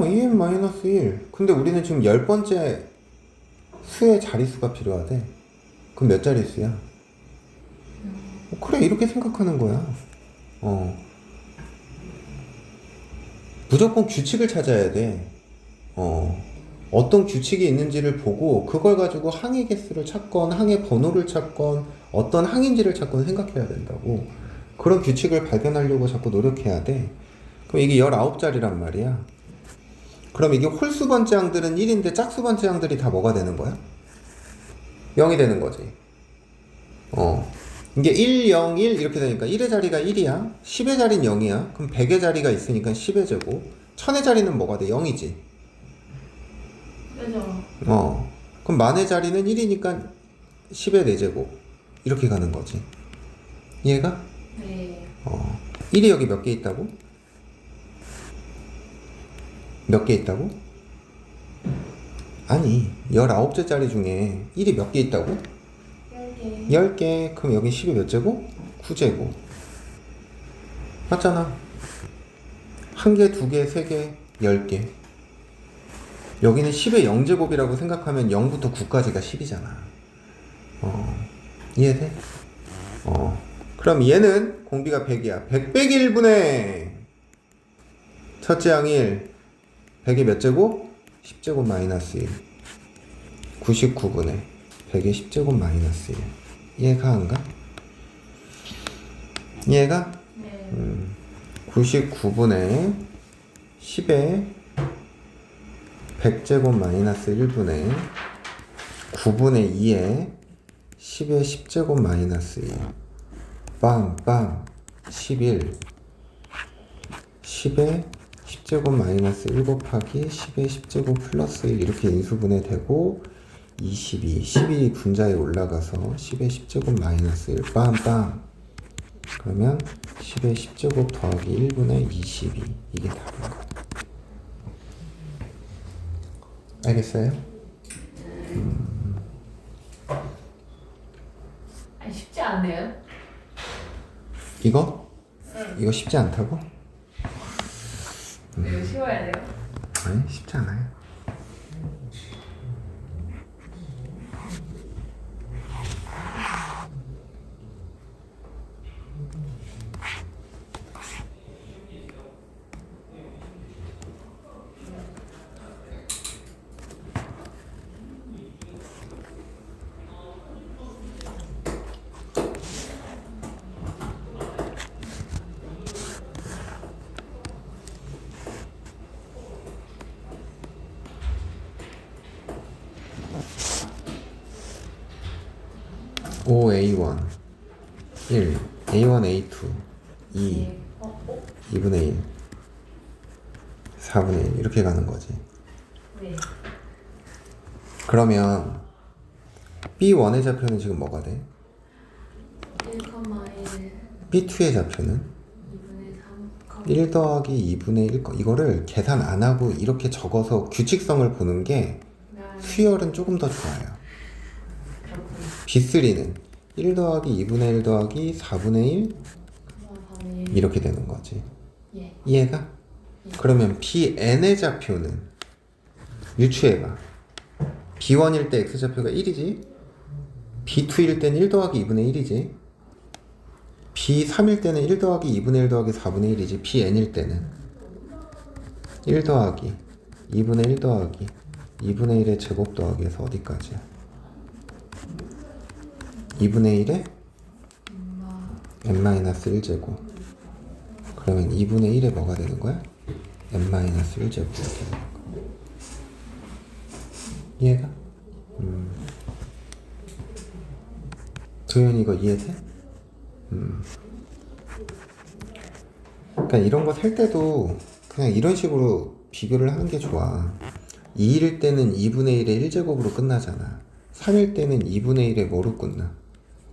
Speaker 1: 2n-1. 근데 우리는 지금 10번째 수의 자릿수가 필요하대. 그럼 몇 자릿수야? 그래, 이렇게 생각하는 거야. 무조건 규칙을 찾아야 돼. 어떤 규칙이 있는지를 보고 그걸 가지고 항의 개수를 찾건 항의 번호를 찾건 어떤 항인지를 찾건 생각해야 된다고. 그런 규칙을 발견하려고 자꾸 노력해야 돼. 그럼 이게 19자리란 말이야. 그럼 이게 홀수 번째 항들은 1인데 짝수 번째 항들이 다 뭐가 되는 거야? 0이 되는 거지. 이게 1, 0, 1 이렇게 되니까 1의 자리가 1이야. 10의 자리는 0이야. 그럼 100의 자리가 있으니까 10의 제곱. 1000의 자리는 뭐가 돼? 0이지.
Speaker 3: 그죠.
Speaker 1: 그럼 만의 자리는 1이니까 10의 4제곱. 이렇게 가는 거지. 이해가?
Speaker 3: 네.
Speaker 1: 1이 여기 몇 개 있다고? 몇 개 있다고? 아니, 19째 자리 중에 1이 몇 개 있다고?
Speaker 3: 10개.
Speaker 1: 10개. 그럼 여기 10이 몇 제곱? 9제곱. 맞잖아. 1개, 2개, 3개, 10개. 여기는 10의 0제곱이라고 생각하면 0부터 9까지가 10이잖아. 이해돼? 그럼 얘는 공비가 100이야. 100 빼기 1분의 첫째 항 1. 100의 몇 제곱? 10제곱 마이너스 1. 99분의 100의 10제곱 마이너스 1. 이해가 안 가? 이해가?
Speaker 3: 네.
Speaker 1: 99분의 10의 100제곱 마이너스 1분의 9분의 2의 10의 10제곱 마이너스 1. 빰빰 11 10의 10제곱 마이너스 1 곱하기 10의 10제곱 플러스 1 이렇게 인수분해 되고 22 12 분자에 올라가서 10의 10제곱 마이너스 1 빰빰 그러면 10의 10제곱 더하기 1분의 22 이게 답인 거야. 알겠어요?
Speaker 3: 아니 쉽지 않네요.
Speaker 1: 이거? 이거 쉽지 않다고?
Speaker 3: 이거 쉬워야 돼요.
Speaker 1: 아니 쉽지 않아요. A1 1 A1 A2 2 2분의 1 4분의 1 이렇게 가는 거지.
Speaker 3: 네.
Speaker 1: 그러면 B1의 좌표는 지금 뭐가 돼?
Speaker 3: 1,1
Speaker 1: B2의 좌표는
Speaker 3: 2분의 3,
Speaker 1: 1 더하기 2분의 1 이거를 계산 안 하고 이렇게 적어서 규칙성을 보는 게 수열은 조금 더 좋아요. B3는 1 더하기 2분의 1 더하기 4분의 1 이렇게 되는 거지.
Speaker 3: 예.
Speaker 1: 이해가? 그러면 Bn의 좌표는 유추해봐. B1일 때 X좌표가 1이지 B2일 때는 1 더하기 2분의 1이지 B3일 때는 1 더하기 2분의 1 더하기 4분의 1이지 Bn일 때는 1 더하기 2분의 1 더하기 2분의 1의 제곱 더하기에서 어디까지야? 2분의 1에 n-1제곱 그러면 2분의 1에 뭐가 되는 거야? n-1제곱 이렇게 되는 거야. 이해가? 도현이 이거 이해돼? 그러니까 이런 거 살 때도 그냥 이런 식으로 비교를 하는 게 좋아. 2일 때는 2분의 1의 1제곱으로 끝나잖아. 3일 때는 2분의 1의 뭐로 끝나?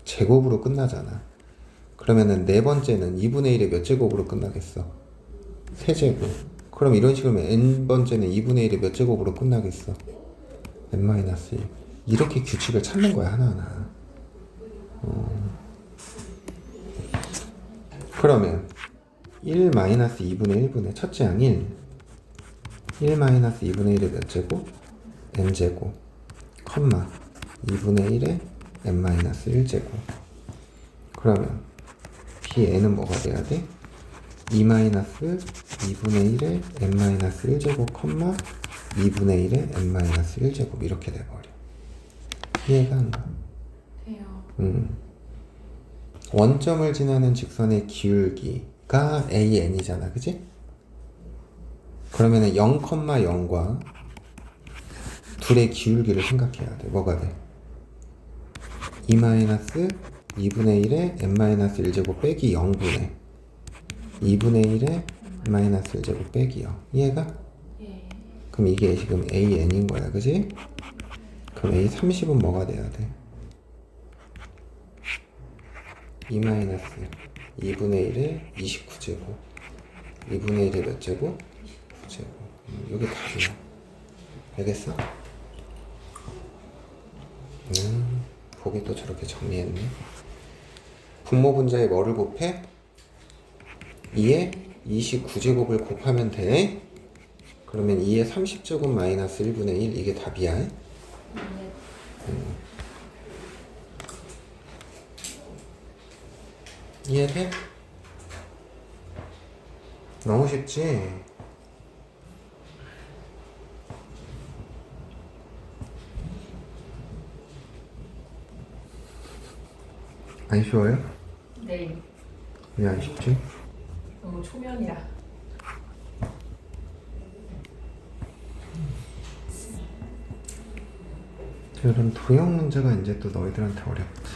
Speaker 1: 제곱으로 끝나잖아. 그러면은 네 번째는 2분의 1의 몇 제곱으로 끝나겠어? 세제곱. 그럼 이런 식으로 하면 n번째는 2분의 1의 몇 제곱으로 끝나겠어? n-1. 이렇게 규칙을 찾는 거야, 하나하나. 그러면 1-2분의 1분의 첫째 항 1 1 마이너스 2분의 1의 몇 제곱? n제곱 컴마 2분의 1의 n 마이너스 1제곱. 그러면 bn은 뭐가 돼야 돼? 2 마이너스 2분의 1의 n 마이너스 1제곱 컴마 2분의 1의 n 마이너스 1제곱 이렇게 돼버려. 이해가 안 가?
Speaker 3: 돼요.
Speaker 1: 원점을 지나는 직선의 기울기가 AN이잖아, 그지? 그러면은 0,0과 둘의 기울기를 생각해야 돼. 뭐가 돼? 2 마이너스 2분의 1의 n-1 제곱 빼기 0분의 2분의 1의 마이너스 1 제곱 빼기 0. 이해가?
Speaker 3: 예.
Speaker 1: 그럼 이게 지금 AN인 거야, 그지? 그럼 A30은 뭐가 돼야 돼? 2 마이너스 2분의 1의 29제곱 2분의 1의 몇 제곱? 9제곱. 여기 답이야. 알겠어? 보기 또 저렇게 정리했네. 분모 분자에 뭐를 곱해? 2에 29제곱을 곱하면 돼. 그러면 2에 30제곱 마이너스 1분의 1 이게 답이야.
Speaker 3: 네.
Speaker 1: 이해돼? 너무 쉽지? 안 쉬워요?
Speaker 3: 네.
Speaker 1: 왜 안 쉽지?
Speaker 3: 너무 초면이라.
Speaker 1: 이런 도형 문제가 이제 또 너희들한테 어렵지.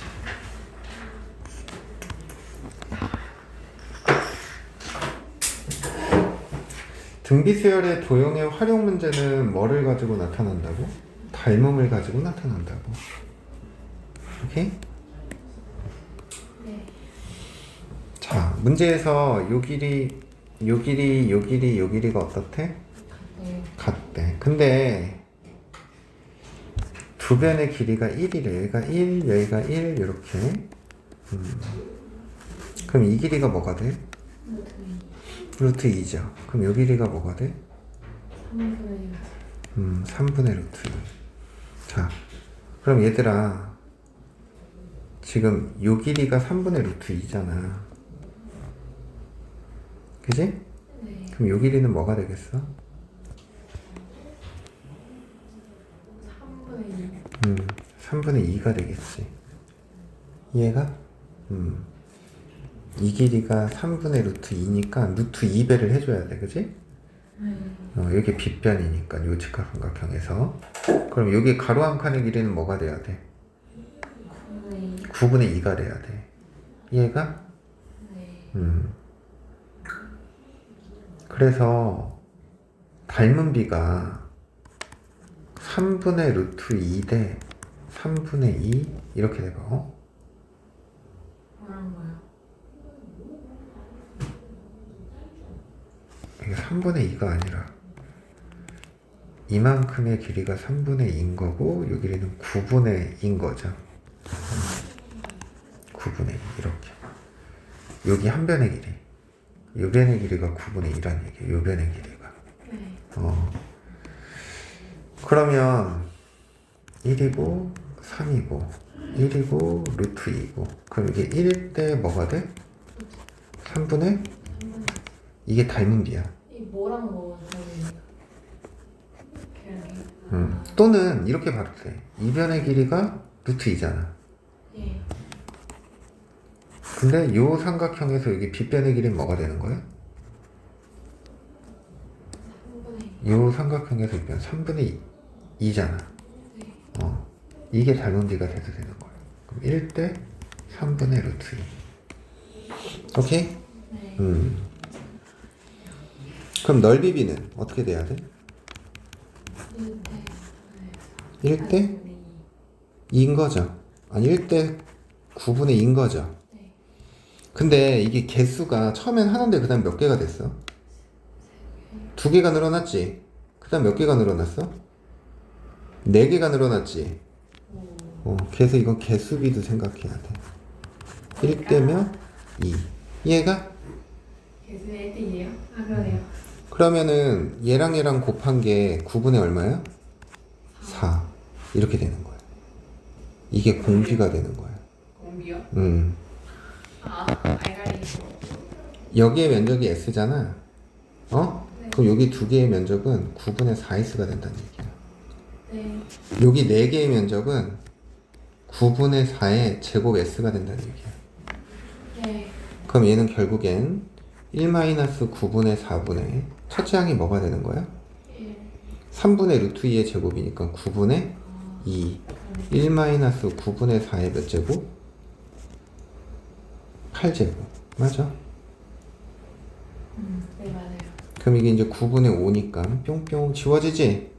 Speaker 1: 등비수열의 도형의 활용 문제는 뭐를 가지고 나타난다고? 닮음을 가지고 나타난다고. 오케이?
Speaker 3: 네.
Speaker 1: 자, 문제에서 요 길이, 요 길이, 요 길이, 요 길이가 어떻대?
Speaker 3: 네.
Speaker 1: 같대. 근데 두 변의 길이가 1이래. 얘가 1, 여기가 1 이렇게. 그럼 이 길이가 뭐가 돼? 루트 2죠. 그럼 요 길이가 뭐가 돼?
Speaker 3: 3분의
Speaker 1: 3분의 루트 2. 자, 그럼 얘들아 지금 요 길이가 3분의 루트 2잖아. 그지?
Speaker 3: 네.
Speaker 1: 그럼 요 길이는 뭐가 되겠어?
Speaker 3: 3분의 2.
Speaker 1: 3분의 2가 되겠지. 이해가? 이 길이가 3분의 루트 2니까 루트 2배를 해줘야 돼, 그지? 여기 빗변이니까 요 직각삼각형에서. 그럼 여기 가로 한 칸의 길이는 뭐가 돼야 돼? 9분의 2가 돼야 돼. 이해가?
Speaker 3: 네.
Speaker 1: 그래서 닮은 비가 3분의 루트 2 대 3분의 2 이렇게 돼봐.
Speaker 3: 뭐라는 거예요?
Speaker 1: 이게 3분의 2가 아니라 이만큼의 길이가 3분의 2인 거고 요 길이는 9분의 2인 거죠. 9분의 2 이렇게. 여기 한 변의 길이. 요 변의 길이가 9분의 2라는 얘기예요. 요 변의 길이가.
Speaker 3: 네.
Speaker 1: 그러면 1이고 3이고 1이고 루트 2고 그럼 이게 1일 때 뭐가 돼? 3분의? 이게 닮은 비야.
Speaker 3: 이 뭐랑 뭐 다른
Speaker 1: 또는 이렇게 봐도 돼. 이 변의 길이가 루트 2잖아.
Speaker 3: 예.
Speaker 1: 근데 요 삼각형에서 여기 빗변의 길이는 뭐가 되는 거야?
Speaker 3: 3분의 2.
Speaker 1: 요 삼각형에서 이 변 3분의 2잖아. 이게 닮은 비가 돼도 되는 거야. 그럼 1 대 3분의 루트 2. 오케이?
Speaker 3: 네.
Speaker 1: 그럼 넓이 비는 어떻게 돼야 돼? 1 대 2인 거죠. 아니 1 대 9분의 2인 거죠.
Speaker 3: 네.
Speaker 1: 근데 이게 개수가 처음엔 하나인데 그 다음 몇 개가 됐어? 2개가 늘어났지? 그 다음 몇 개가 늘어났어? 4개가 늘어났지? 그래서 이건 개수비도 생각해야 돼. 1 대면 2. 이해가?
Speaker 3: 개수의 1대2예요? 아 그러네요.
Speaker 1: 그러면은 얘랑 얘랑 곱한 게 9분의 얼마야? 4 이렇게 되는 거야. 이게 공비가 되는 거야.
Speaker 3: 공비요? 아, 알갈이.
Speaker 1: 여기의 면적이 S잖아. 어?
Speaker 3: 네.
Speaker 1: 그럼 여기 두 개의 면적은 9분의 4S가 된다는 얘기야.
Speaker 3: 네.
Speaker 1: 여기 네 개의 면적은 9분의 4의 제곱 S가 된다는 얘기야.
Speaker 3: 네.
Speaker 1: 그럼 얘는 결국엔 1-9분의 4분의 첫째 항이 뭐가 되는 거야? 3분의 루트 2의 제곱이니까 9분의 2. 1-9분의 4의 몇 제곱? 8제곱. 맞아?
Speaker 3: 네, 맞아요.
Speaker 1: 그럼 이게 이제 9분의 5니까 뿅뿅 지워지지?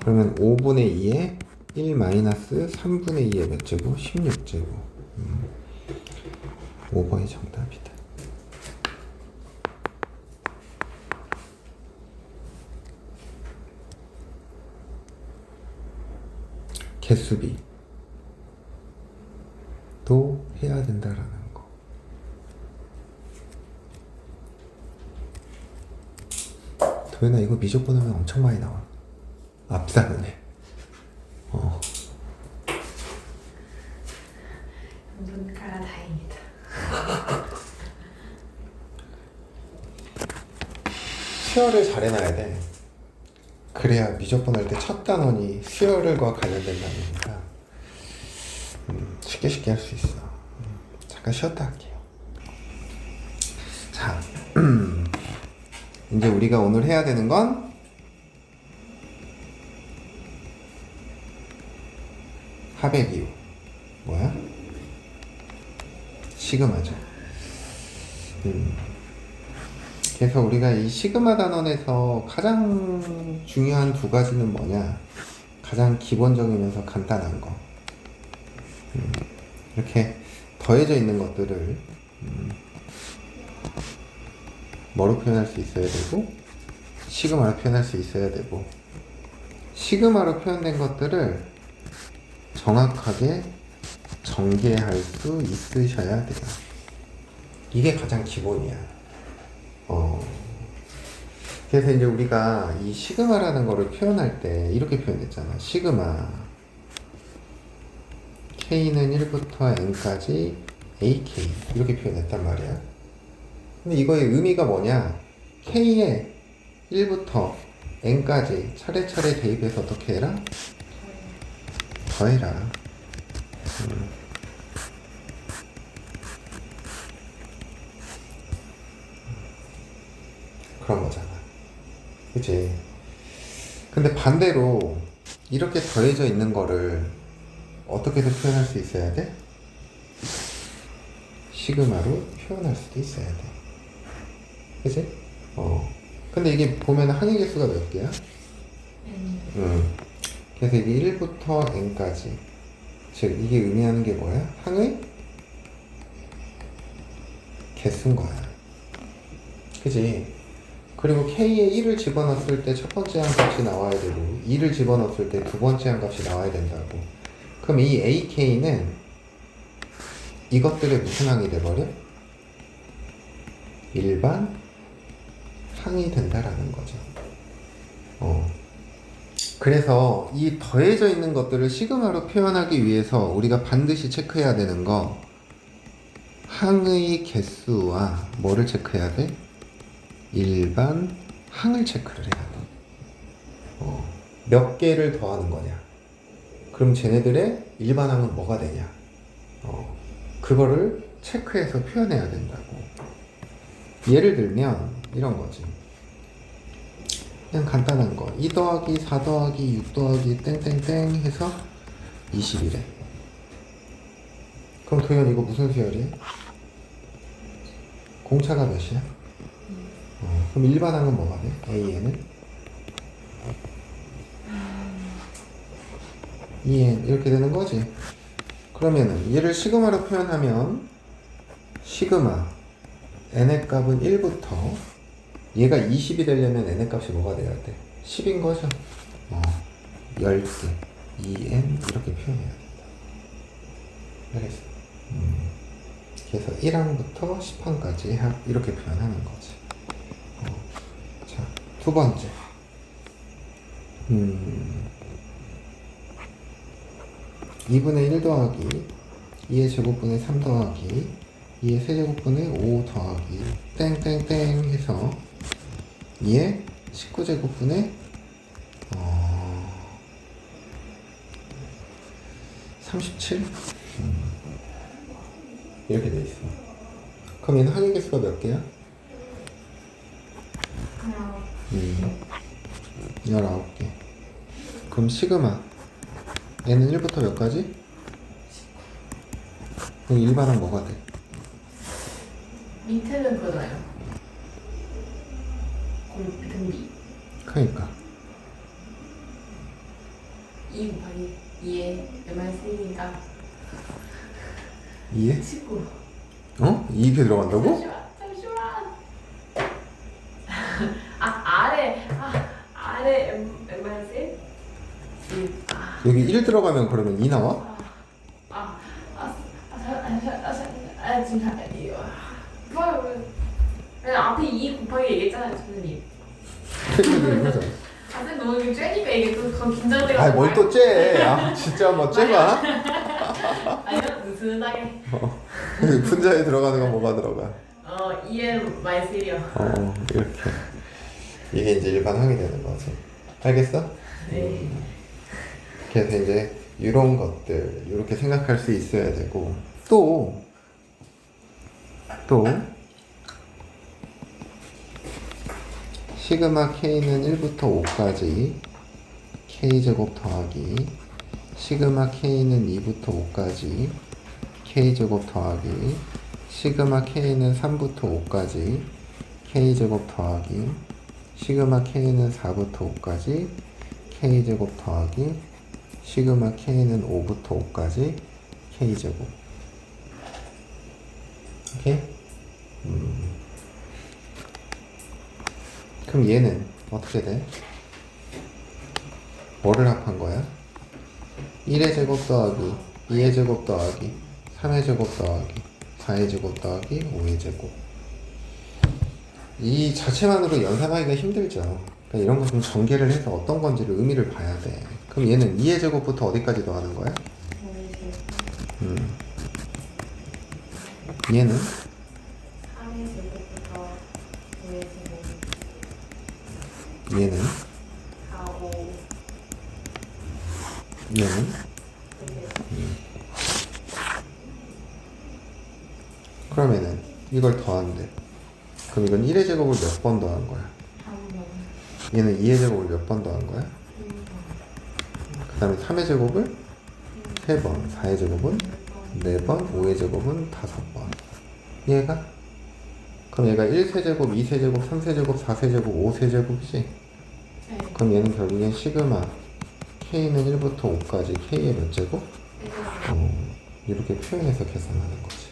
Speaker 3: 그러네요.
Speaker 1: 그러면 5분의 2에 1-3분의 2의 몇 제곱? 16제곱. 5번이 정답이다. 개수비 도 해야 된다라는 거. 도현아 이거 미적분 하면 엄청 많이 나와. 앞사는 해.
Speaker 3: 눈가가 다행이다.
Speaker 1: 수열을 잘 해놔야 돼. 그래야 미적분 할 때 첫 단원이 수열과 관련된다니까 쉽게 할 수 있어. 잠깐 쉬었다 할게요. 자, 이제 우리가 오늘 해야 되는 건 하백이유. 뭐야? 시그마죠. 그래서 우리가 이 시그마 단원에서 가장 중요한 두 가지는 뭐냐? 가장 기본적이면서 간단한 거. 이렇게 더해져 있는 것들을 뭐로 표현할 수 있어야 되고 시그마로 표현할 수 있어야 되고 시그마로 표현된 것들을 정확하게 전개할 수 있으셔야 돼요. 이게 가장 기본이야. 그래서 이제 우리가 이 시그마라는 거를 표현할 때 이렇게 표현했잖아. 시그마 K는 1부터 N까지 AK 이렇게 표현했단 말이야. 근데 이거의 의미가 뭐냐? K에 1부터 N까지 차례차례 대입해서 어떻게 해라? 더해라. 그런 거잖아. 그치? 근데 반대로 이렇게 더해져 있는 거를 어떻게든 표현할 수 있어야 돼? 시그마로 표현할 수도 있어야 돼. 그치? 근데 이게 보면 항의 개수가 몇 개야? 그래서 이게 1부터 n까지. 즉, 이게 의미하는 게 뭐야? 항의 개수인 거야. 그치? 그리고 k에 1을 집어넣었을 때 첫 번째 한 값이 나와야 되고 2를 집어넣었을 때 두 번째 한 값이 나와야 된다고. 그럼 이 ak는 이것들의 무슨 항이 돼버려? 일반 항이 된다라는 거죠. 그래서 이 더해져 있는 것들을 시그마로 표현하기 위해서 우리가 반드시 체크해야 되는 거 항의 개수와 뭐를 체크해야 돼? 일반 항을 체크를 해야 돼. 몇 개를 더하는 거냐? 그럼 쟤네들의 일반 항은 뭐가 되냐? 그거를 체크해서 표현해야 된다고. 예를 들면 이런 거지. 그냥 간단한 거. 2 더하기 4 더하기 6 더하기 땡땡땡 해서 20이래. 그럼 도현 이거 무슨 수열이야? 공차가 몇이야? 그럼 일반항은 뭐가 돼? AN은? 2N 이렇게 되는 거지. 그러면은 얘를 시그마로 표현하면 시그마 n의 값은 1부터 얘가 20이 되려면 n의 값이 뭐가 돼야 돼? 10인 거죠. 10개 2n 이렇게 표현해야 된다. 알겠어? 그래서 1항부터 10항까지 이렇게 표현하는 거지. 자, 두 번째. 2분의 1 더하기 2의 제곱분의 3 더하기 2의 세제곱분의 5 더하기 땡땡땡 해서 2의 19제곱분의 37? 이렇게 돼 있어. 그럼 얘는 항의 개수가 몇 개야? 19개. 그럼 시그마 얘는 1부터 몇 가지? 그럼 일반은 뭐가 돼?
Speaker 3: 밑에는 그거잖아요. 등비.
Speaker 1: 그러니까
Speaker 3: 2 곱하기 2에 얼마나 쓰이니까
Speaker 1: 2에?
Speaker 3: 19.
Speaker 1: 어? 2개 들어간다고?
Speaker 3: 잠시만. 아래 얼마나 쓰이?
Speaker 1: 여기 1 들어가면 그러면 2 나와?
Speaker 3: 지금 잠깐만요. 앞에 2 곱하기 얘기했잖아요, 선생님.
Speaker 1: 이거잖아.
Speaker 3: 선생님 너무 이게 쬐니까 이게 또 더 긴장돼가지고.
Speaker 1: 아이 뭘 또 째? 아 진짜 한번 째봐.
Speaker 3: 아니요, 느슨하게.
Speaker 1: 분자에 들어가는 건 뭐가 들어가?
Speaker 3: 2에 마이너스 1이요.
Speaker 1: 이렇게 이게 이제 일반 항이 되는 거지. 알겠어?
Speaker 3: 네.
Speaker 1: 그래서 이제 이런 것들 이렇게 생각할 수 있어야 되고 또 시그마 k는 1부터 5까지 k제곱 더하기 시그마 k는 2부터 5까지 k제곱 더하기 시그마 k는 3부터 5까지 k제곱 더하기 시그마 k는 4부터 5까지 k제곱 더하기 시그마 k는 5부터 5까지 k제곱. 오케이? 그럼 얘는 어떻게 돼? 뭐를 합한 거야? 1의 제곱 더하기 2의 제곱 더하기 3의 제곱 더하기 4의 제곱 더하기 5의 제곱. 이 자체만으로 연산하기가 힘들죠. 그러니까 이런 거 좀 전개를 해서 어떤 건지를 의미를 봐야 돼. 그럼 얘는 2의 제곱부터 어디까지 더하는 거야? 얘는
Speaker 3: 3의 제곱부터 5의 제곱.
Speaker 1: 얘는
Speaker 3: 4, 5.
Speaker 1: 얘는 그러면은 이걸 더한대. 그럼 이건 1의 제곱을 몇 번 더한 거야?
Speaker 3: 3번.
Speaker 1: 얘는 2의 제곱을 몇 번 더한 거야?
Speaker 3: 1번.
Speaker 1: 그 다음에 3의 제곱을 3번, 4의 제곱은 4번, 5의 제곱은 5번. 얘가? 그럼 얘가 1세제곱, 2세제곱, 3세제곱, 4세제곱, 5세제곱이지?
Speaker 3: 네.
Speaker 1: 그럼 얘는 결국엔 시그마 k는 1부터 5까지 k의 몇 제곱? 이렇게 표현해서 계산하는 거지.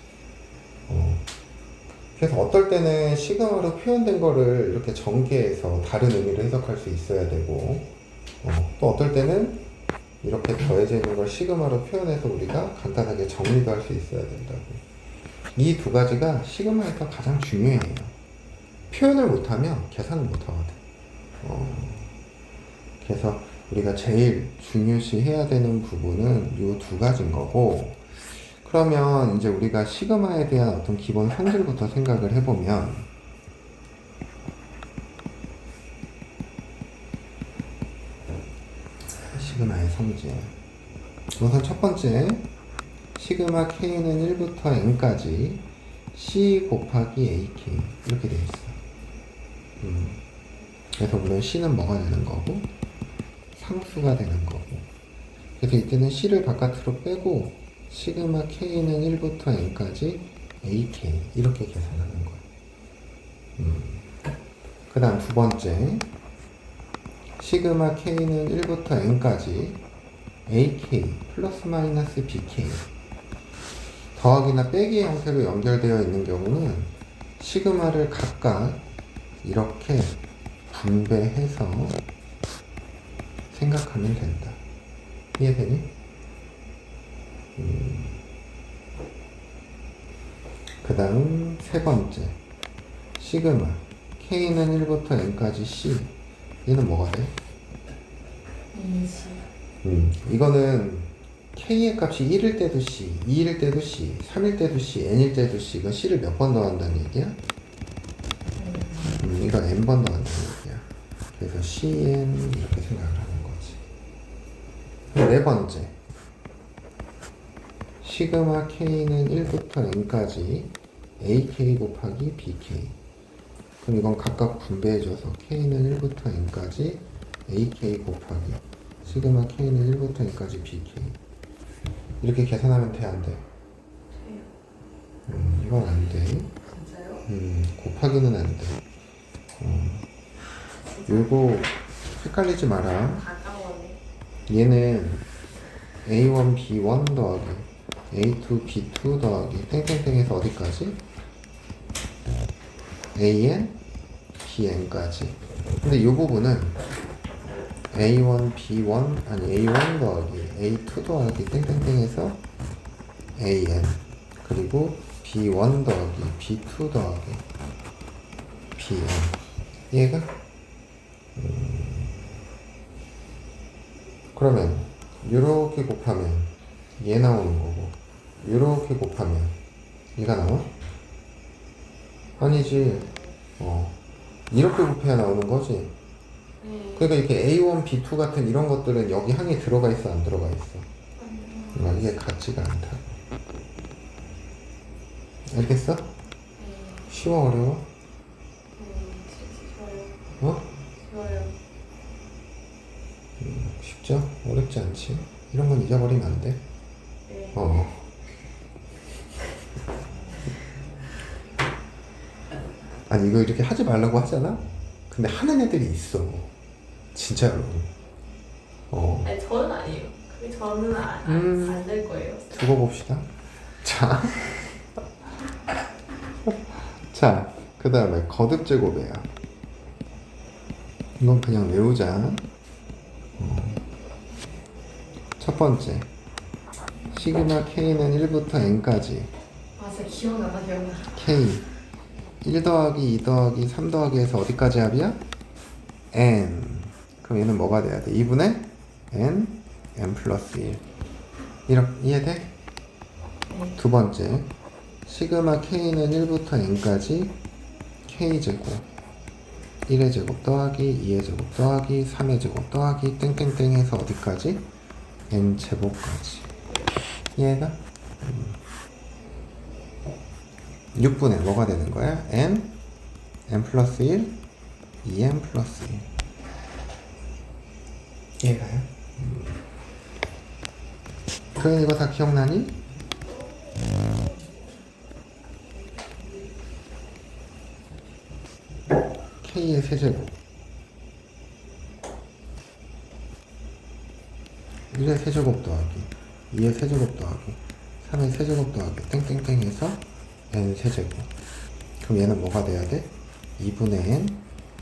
Speaker 1: 그래서 어떨 때는 시그마로 표현된 거를 이렇게 전개해서 다른 의미로 해석할 수 있어야 되고 또 어떨 때는 이렇게 더해져 있는 걸 시그마로 표현해서 우리가 간단하게 정리도 할 수 있어야 된다고. 이 두 가지가 시그마에서 가장 중요해요. 표현을 못하면 계산을 못하거든. 그래서 우리가 제일 중요시 해야 되는 부분은 이 두 가지인 거고, 그러면 이제 우리가 시그마에 대한 어떤 기본 성질부터 생각을 해보면, 시그마의 성질. 우선 첫 번째, 시그마 k는 1부터 n까지 c 곱하기 ak 이렇게 되어 있어. 그래서 물론 c는 뭐가 되는 거고 상수가 되는 거고. 그래서 이때는 c를 바깥으로 빼고 시그마 k는 1부터 n까지 ak 이렇게 계산하는 거예요. 그 다음 두 번째, 시그마 k는 1부터 n까지 ak 플러스 마이너스 bk 더하기나 빼기의 형태로 연결되어 있는 경우는 시그마를 각각 이렇게 분배해서 생각하면 된다. 이해되니? 그 다음 세 번째, 시그마 k는 1부터 n까지 c 얘는 뭐가 돼?
Speaker 3: 인식.
Speaker 1: 이거는 K의 값이 1일 때도 C, 2일 때도 C, 3일 때도 C, N일 때도 C. 이건 C를 몇 번 더한다는 얘기야? 이거 N번 더한다는 얘기야. 그래서 CN 이렇게 생각을 하는 거지. 네 번째. 시그마 K는 1부터 N까지 AK 곱하기 BK. 그럼 이건 각각 분배해줘서 K는 1부터 N까지 AK 곱하기 시그마 K는 1부터 N까지 BK. 이렇게 계산하면 돼, 안 돼? 이건 안 돼.
Speaker 3: 진짜요?
Speaker 1: 곱하기는 안 돼. 요거 헷갈리지 마라.
Speaker 3: 가까워네.
Speaker 1: 얘는 A1, B1 더하기 A2, B2 더하기 땡땡땡에서 어디까지? AN, BN까지. 근데 이 부분은 A1, B1 아니 A1 더하기 A2 더하기 땡땡땡에서 AN 그리고 B1 더하기 B2 더하기 BN. 얘가 그러면 이렇게 곱하면 얘 나오는 거고 이렇게 곱하면 얘가 나와? 아니지. 이렇게 곱해야 나오는 거지. 그러니까 이렇게 A1, B2 같은 이런 것들은 여기 항에 들어가 있어, 안 들어가 있어? 이게 같지가 않다. 알겠어? 쉬워, 어려워?
Speaker 3: 쉬워요.
Speaker 1: 어?
Speaker 3: 쉬워요.
Speaker 1: 쉽죠? 어렵지 않지? 이런 건 잊어버리면 안 돼.
Speaker 3: 네.
Speaker 1: 아니 이거 이렇게 하지 말라고 하잖아? 근데 하는 애들이 있어. 진짜로.
Speaker 3: 아니 저는 아니에요. 그게 저는 안 될 거예요.
Speaker 1: 두고 봅시다. 자. 자, 그 다음에 거듭 제곱이야. 이건 그냥 외우자. 첫 번째. 시그마 K는 1부터 N까지.
Speaker 3: 아 진짜 기억나다 기억나.
Speaker 1: K 1 더하기 2 더하기 3 더하기 해서 어디까지 합이야? N. 그럼 얘는 뭐가 돼야 돼? 2분의 N, N 플러스 1. 이렇게 이해돼?
Speaker 3: 네.
Speaker 1: 두 번째. 시그마 K는 1부터 N까지 K제곱 1의 제곱 더하기 2의 제곱 더하기 3의 제곱 더하기 땡땡땡 해서 어디까지? N제곱까지. 이해가? 6분의 뭐가 되는 거야? N, N 플러스 1, 2N 플러스 1. 이해가요? 그럼 이거 다 기억나니? K의 세제곱 1의 세제곱 더하기 2의 세제곱 더하기 3의 세제곱 더하기 땡땡땡 해서 N 세제곱. 그럼 얘는 뭐가 돼야 돼? 2분의 N,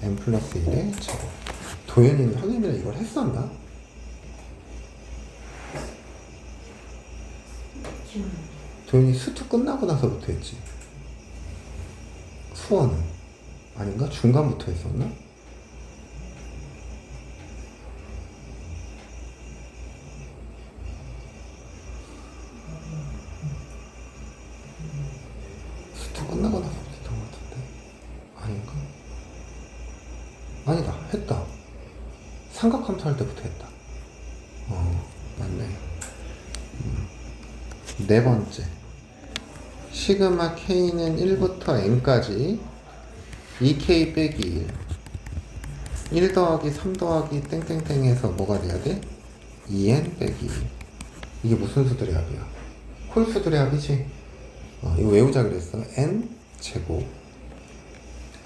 Speaker 1: N 플러스 1의 제곱. 도현이는 선생님이랑 이걸 했었나? 도현이 수투 끝나고 나서부터 했지. 수원은 아닌가? 중간부터 했었나? 수투 끝나고 나서부터 했던 것 같은데 아닌가? 아니다, 했다. 삼각함수 할 때부터 했다. 맞네. 네 번째. 시그마 K는 1부터 N까지 2K 빼기 1 더하기 3 더하기 땡땡땡 해서 뭐가 돼야 돼? 2N 빼기 1. 이게 무슨 수들의 합이야? 홀수들의 합이지? 이거 외우자 그랬어. N 제곱.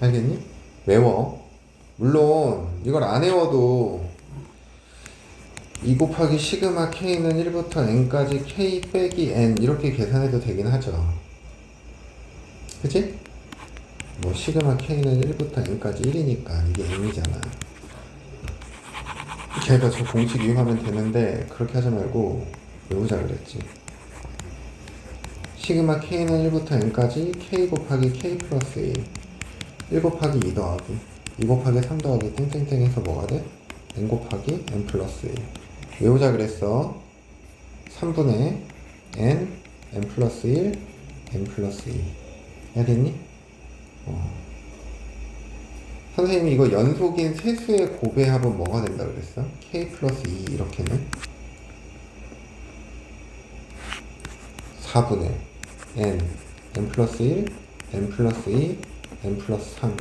Speaker 1: 알겠니? 외워. 물론 이걸 안 외워도 2 곱하기 시그마 K는 1부터 N까지 K 빼기 N 이렇게 계산해도 되긴 하죠. 그치? 뭐 시그마 K는 1부터 N까지 1이니까 이게 N이잖아. 걔가 저 공식 이용하면 되는데 그렇게 하지 말고 외우자 그랬지. 시그마 K는 1부터 N까지 K 곱하기 K 플러스 1 1 곱하기 2 더하기 2 곱하기 3 더하기 땡땡땡 해서 뭐가 돼? n 곱하기 n 플러스 1 외우자 그랬어. 3분의 n 플러스 1 n 플러스 2 알겠니? 선생님이 이거 연속인 세수의 곱의 합은 뭐가 된다 그랬어? k 플러스 2 이렇게는 4분의 n 플러스 1 n 플러스 2 n 플러스 3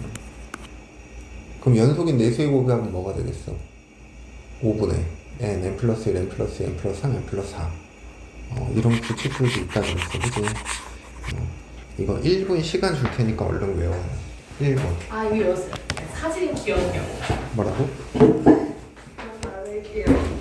Speaker 1: 그럼 연속인 내수의 곱의 합은 뭐가 되겠어? 5분의 n 플러스 1 n 플러스 2 n 플러스 3 n 플러스 4 이런 규칙들도 있다 그랬어 그치? 이거 1분 시간 줄 테니까 얼른 외워 1분
Speaker 3: 아 이거 외웠어요. 사진 귀여운요.
Speaker 1: 뭐라고?
Speaker 3: 왜 귀여워?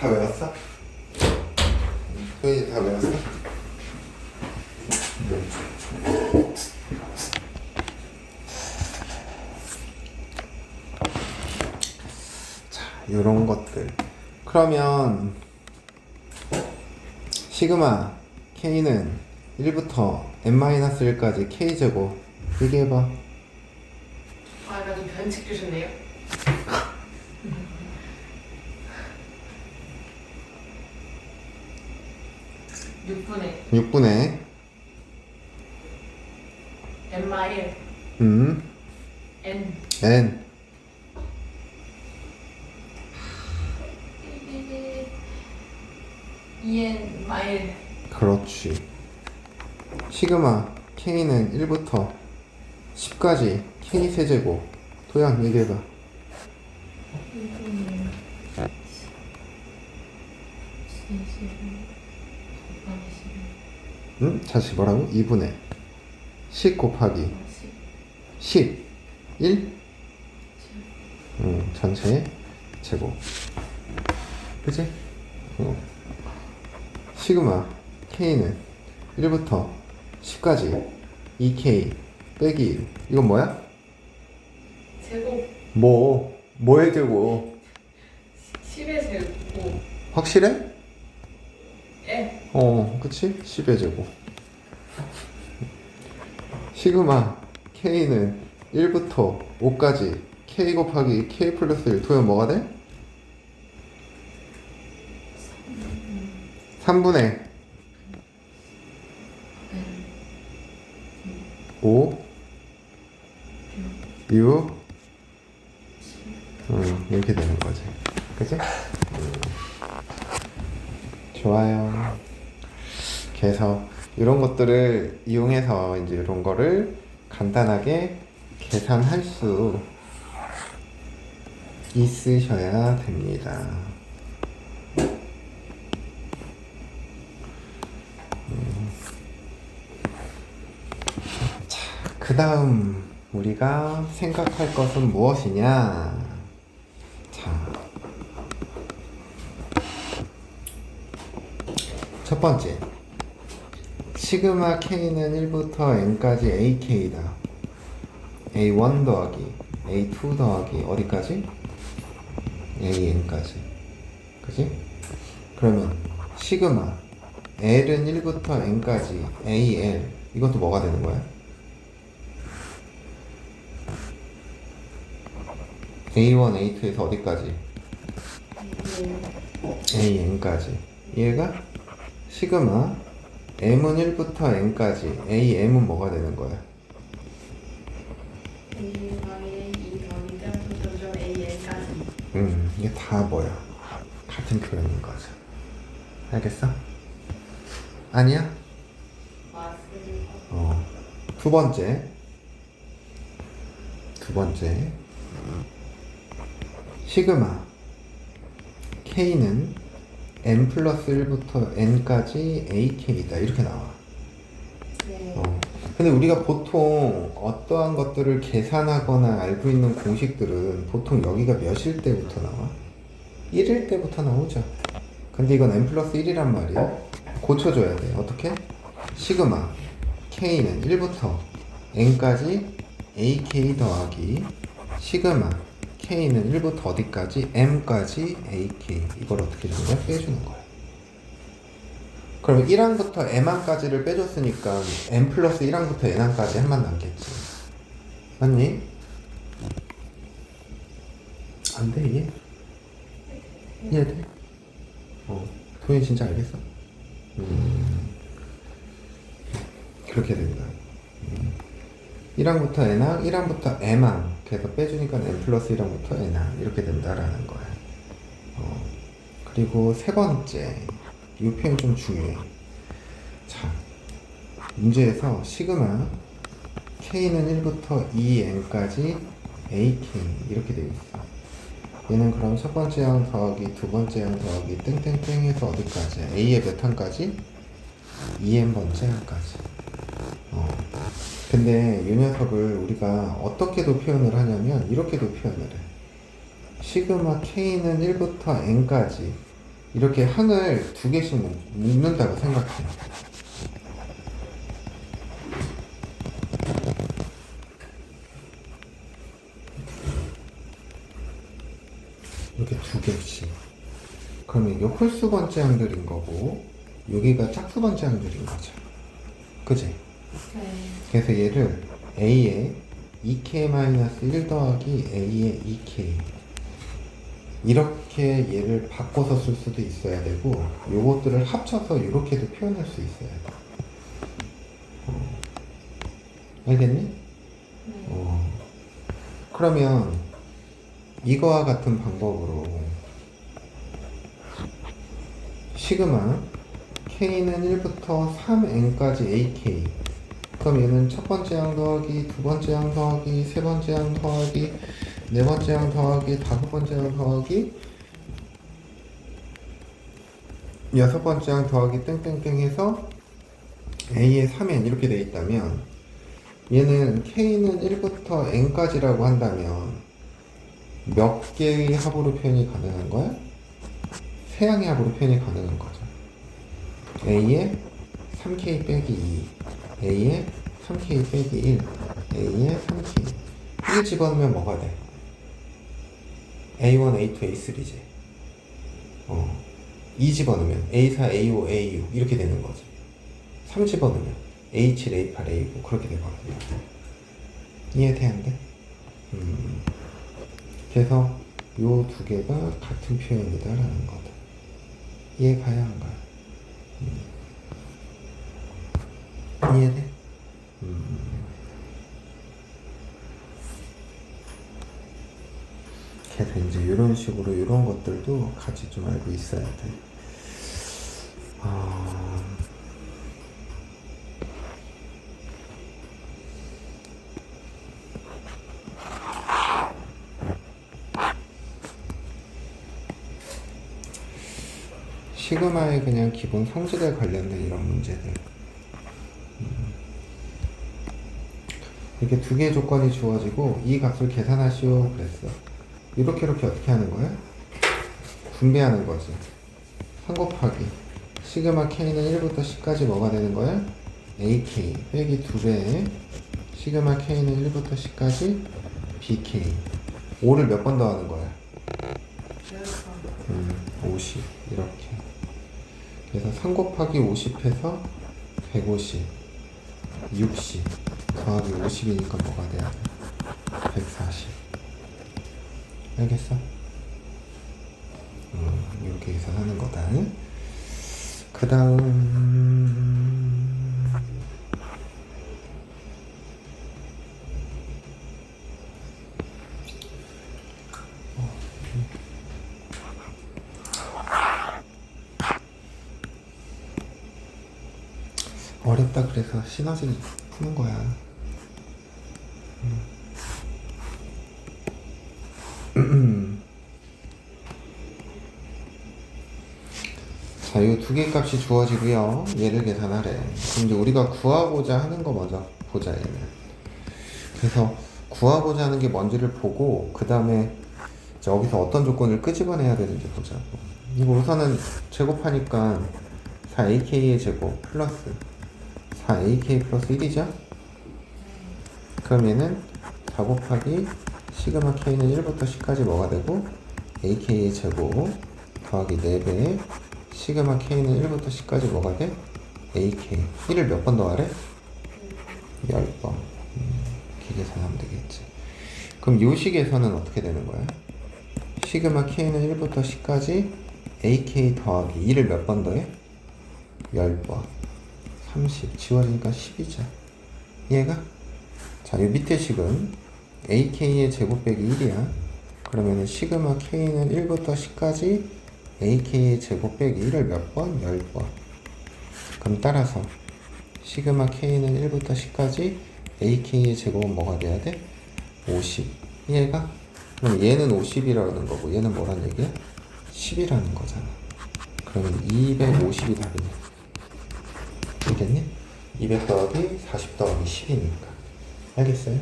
Speaker 1: 다 외웠어? 소연이 다 외웠어? 자, 요런 것들 그러면 시그마 K는 1부터 n-1까지 K제곱 얘기해봐
Speaker 3: 아 이거 좀 변칙 주셨네요. 육분의
Speaker 1: 6분의
Speaker 3: n 마일
Speaker 1: n
Speaker 3: n 2n 마일
Speaker 1: 그렇지 시그마 K는 1부터 10까지 K 세제곱 도양 얘기해봐 응? 다시 뭐라고? 2분의 10 곱하기 10 1? 전체 제곱 그치? 시그마 K는 1부터 10까지 2K 빼기 1 이건 뭐야?
Speaker 3: 제곱
Speaker 1: 뭐의 제곱
Speaker 3: 10의 제곱
Speaker 1: 확실해?
Speaker 3: 예
Speaker 1: 그치? 10의 제곱 시그마 K는 1부터 5까지 K 곱하기 K 플러스 1 도면 뭐가 돼? 3분의 5 6 이렇게 되는 거지 그치? 좋아요 그래서 이런 것들을 이용해서 이제 이런 거를 간단하게 계산할 수 있으셔야 됩니다. 자, 그 다음 우리가 생각할 것은 무엇이냐? 자, 첫 번째. 시그마 K는 1부터 N까지 AK다. A1 더하기 A2 더하기 어디까지? AN까지. 그치? 그러면 시그마 L은 1부터 N까지 AL 이것도 뭐가 되는 거야? A1, A2에서 어디까지? AN까지. 얘가 시그마 M은 1부터 N까지. AM은 뭐가 되는 거야?
Speaker 3: A 더하기 E 더하기 점점점 AN까지.
Speaker 1: 이게 다 뭐야? 같은 표현인 거죠. 알겠어? 아니야?
Speaker 3: 맞습니다.
Speaker 1: 두 번째. 시그마 K는 N 플러스 1부터 N까지 AK다. 이렇게 나와.
Speaker 3: 네.
Speaker 1: 근데 우리가 보통 어떠한 것들을 계산하거나 알고 있는 공식들은 보통 여기가 몇일 때부터 나와? 1일 때부터 나오죠. 근데 이건 N 플러스 1이란 말이야. 고쳐줘야 돼. 어떻게? 시그마 K는 1부터 N까지 AK 더하기 시그마 K는 1부터 어디까지? M까지 AK. 이걸 어떻게 주는 거야? 빼주는 거야. 그럼 1항부터 M항까지를 빼줬으니까 M 플러스 1항부터 N항까지 M만 남겠지. 맞니? 안 돼, 이해? 이해돼? 도현이 진짜 알겠어? 그렇게 된다. 1항부터 N항, 1항부터 M항. 그래서 빼주니까 N 플러스 1항부터 N항. 이렇게 된다라는 거야. 그리고 세 번째. 이 표현 좀 중요해. 자, 문제에서 시그마 K는 1부터 2N까지 AK. 이렇게 되어 있어. 얘는 그럼 첫 번째 항 더하기 두 번째 항 더하기 땡땡땡 해서 어디까지? A의 몇 항까지? 2N번째 항까지. 근데 이 녀석을 우리가 어떻게도 표현을 하냐면 이렇게도 표현을 해. 시그마 K는 1부터 N까지 이렇게 항을 두 개씩 묶는다고 생각해. 이렇게 두 개씩. 그러면 이게 홀수 번째 항들인 거고 여기가 짝수 번째 항들인 거죠. 그지?
Speaker 3: 네.
Speaker 1: 그래서 얘를 A에 2K-1 더하기 A에 2K 이렇게 얘를 바꿔서 쓸 수도 있어야 되고 요것들을 합쳐서 이렇게도 표현할 수 있어야 돼. 알겠니?
Speaker 3: 네.
Speaker 1: 그러면 이거와 같은 방법으로 시그마 K는 1부터 3N까지 AK. 그럼 얘는 첫 번째 항 더하기 두 번째 항 더하기 세 번째 항 더하기 네 번째 항 더하기 다섯 번째 항 더하기 여섯 번째 항 더하기 땡땡땡 해서 A의 3N 이렇게 되어 있다면 얘는 K는 1부터 N까지라고 한다면 몇 개의 합으로 표현이 가능한 거야? 세 항의 합으로 표현이 가능한 거죠. A에 3K 빼기 2 A에 3K 빼기 1 A에 3K 1 집어넣으면 뭐가 돼? A1, A2, A3지 2 집어넣으면 A4, A5, A6 이렇게 되는 거지. 3 집어넣으면 A7, A8, A9 그렇게 되거든요. 이해돼 안 돼? 그래서 요 두 개가 같은 표현이다라는 거다. 이해가야 안 가요? 이해돼? 그래서 이제 이런 식으로 이런 것들도 같이 좀 알고 있어야 돼. 시그마의 그냥 기본 성질에 관련된 이런 문제들. 이렇게 두 개의 조건이 주어지고 이 값을 계산하시오 그랬어. 이렇게 어떻게 하는 거야? 분배하는 거지. 3 곱하기 시그마 K는 1부터 10까지 뭐가 되는 거야? AK 빼기 2배에 시그마 K는 1부터 10까지 BK 5를 몇 번 더하는 거야? 50 이렇게. 그래서 3 곱하기 50 해서 150 60 더하기 50이니까 뭐가 돼야 돼? 140 알겠어? 이렇게 계산하는 거다. 그 다음 어렵다 그래서 시너지를 푸는 거야. 자, 이 두 개 값이 주어지고요. 얘를 계산하래. 그럼 이제 우리가 구하고자 하는 거 먼저 보자, 얘는. 그래서 구하고자 하는 게 뭔지를 보고 그 다음에 여기서 어떤 조건을 끄집어내야 되는지 보자고. 이거 우선은 제곱하니까 4ak의 제곱 플러스 4ak 플러스 1이죠? 그럼 얘는 4 곱하기 시그마 k는 1부터 10까지 뭐가 되고 ak의 제곱 더하기 4배 시그마 k는 1부터 10까지 뭐가 돼? ak 1을 몇 번 더하래? 10번. 이렇게 계산하면 되겠지. 그럼 요 식에서는 어떻게 되는 거야? 시그마 k는 1부터 10까지 ak 더하기 2를 몇 번 더해? 10번. 30 지워지니까 10이죠. 얘가? 자, 요 밑에 식은 ak의 제곱 빼기 1이야. 그러면은 시그마 k는 1부터 10까지 ak의 제곱 빼기 1을 몇 번? 10번. 그럼 따라서 시그마 k는 1부터 10까지 ak의 제곱은 뭐가 돼야 돼? 50. 얘가? 그럼 얘는 50이라는 거고 얘는 뭐란 얘기야? 10이라는 거잖아. 그러면 250이 답이네. 알겠니? 200 더하기 40 더하기 10이니까. 알겠어요?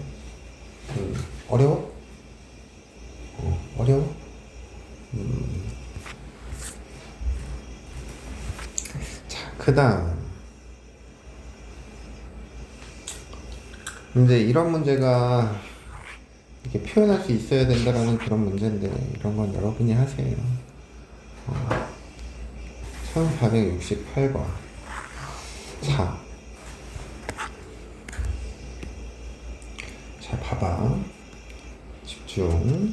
Speaker 1: 어려워? 어려워? 자, 그 다음 이제 이런 문제가 이렇게 표현할 수 있어야 된다라는 그런 문제인데 이런 건 여러분이 하세요. 1468번. 자, 봐봐. 집중.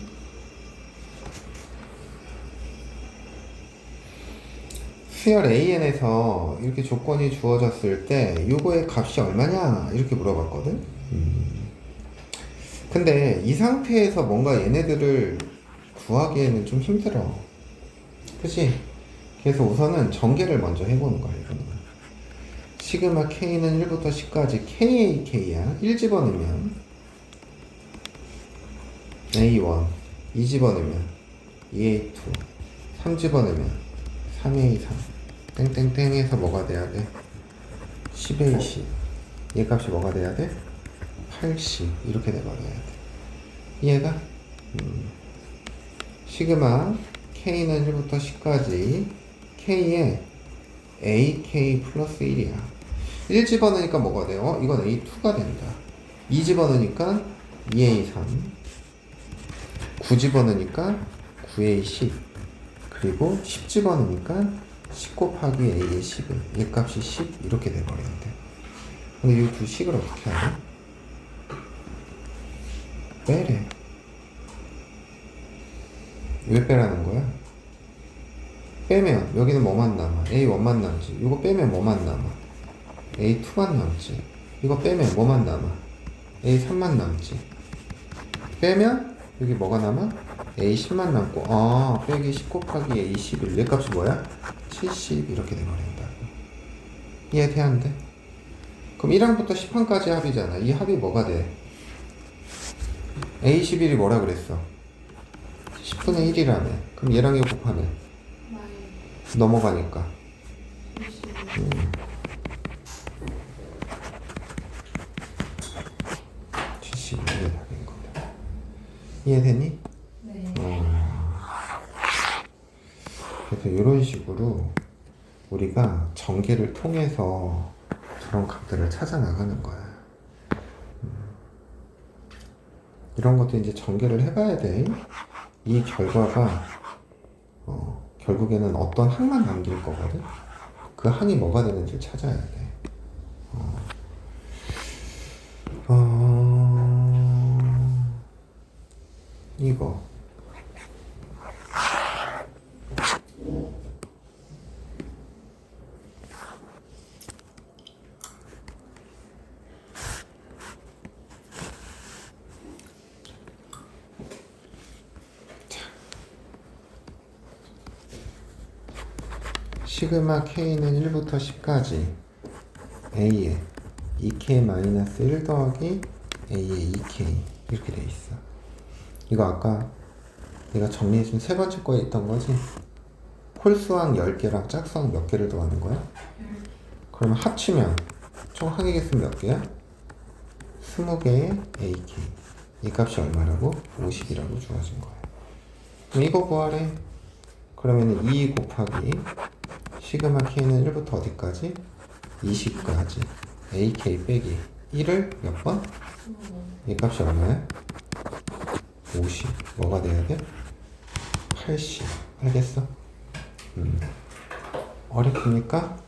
Speaker 1: 수열 AN에서 이렇게 조건이 주어졌을 때 요거의 값이 얼마냐 이렇게 물어봤거든. 근데 이 상태에서 뭔가 얘네들을 구하기에는 좀 힘들어. 그치? 그래서 우선은 전개를 먼저 해보는 거야. 이거는 시그마 K는 1부터 10까지 KAK야. 1 집어넣으면 A1, 2 집어넣으면 2A2, 3 집어넣으면 3A3 땡땡땡 해서 뭐가 돼야 돼? 10A10. 얘 값이 뭐가 돼야 돼? 80 이렇게 돼버려야 돼. 이해가? 시그마 K는 1부터 10까지 K에 AK 플러스 1이야. 1 집어넣으니까 뭐가 돼요? 이건 A2가 된다. 2 집어넣으니까 2A3 9 집어넣으니까 9A10 그리고 10 집어넣으니까 10 곱하기 A의 10은 얘 값이 10 이렇게 돼버리는데 근데 이 두 식을 어떻게 하래? 빼래. 왜 빼라는 거야? 빼면 여기는 뭐만 남아? A1만 남지. 이거 빼면 뭐만 남아? A2만 남지. 이거 빼면 뭐만 남아? A3만 남지. 빼면 여기 뭐가 남아? A10만 남고 빼기 10 곱하기 A11 얘 값이 뭐야? 70 이렇게 돼버린다. 이해돼 안 돼? 그럼 1항부터 10항까지 합이잖아. 이 합이 뭐가 돼? A11이 뭐라 그랬어? 10분의 1이라며. 그럼 얘랑 얘 곱하면 넘어가니까 70 이게 답인 거다. 이해되니?
Speaker 3: 네.
Speaker 1: 그래서 이런 식으로 우리가 전개를 통해서 저런 값들을 찾아 나가는 거야. 이런 것도 이제 전개를 해봐야 돼. 이 결과가 결국에는 어떤 항만 남길 거거든. 그 항이 뭐가 되는지 찾아야 돼. 이거 시그마 k는 1부터 10까지 a에 2k-1 더하기 a에 2k 이렇게 돼 있어. 이거 아까 내가 정리해준 세 번째 거에 있던 거지? 홀수항 10개랑 짝수항 몇 개를 더하는 거야? 그러면 합치면 총 항의 개수 몇 개야? 20개의 AK. 이 값이 얼마라고? 50이라고 주어진 거야. 그럼 이거 구하래. 그러면 2 곱하기 시그마 k는 1부터 어디까지? 20까지 AK 빼기 1을 몇 번? 이 값이 얼마야? 50. 뭐가 돼야 돼? 80. 알겠어? 어렵습니까?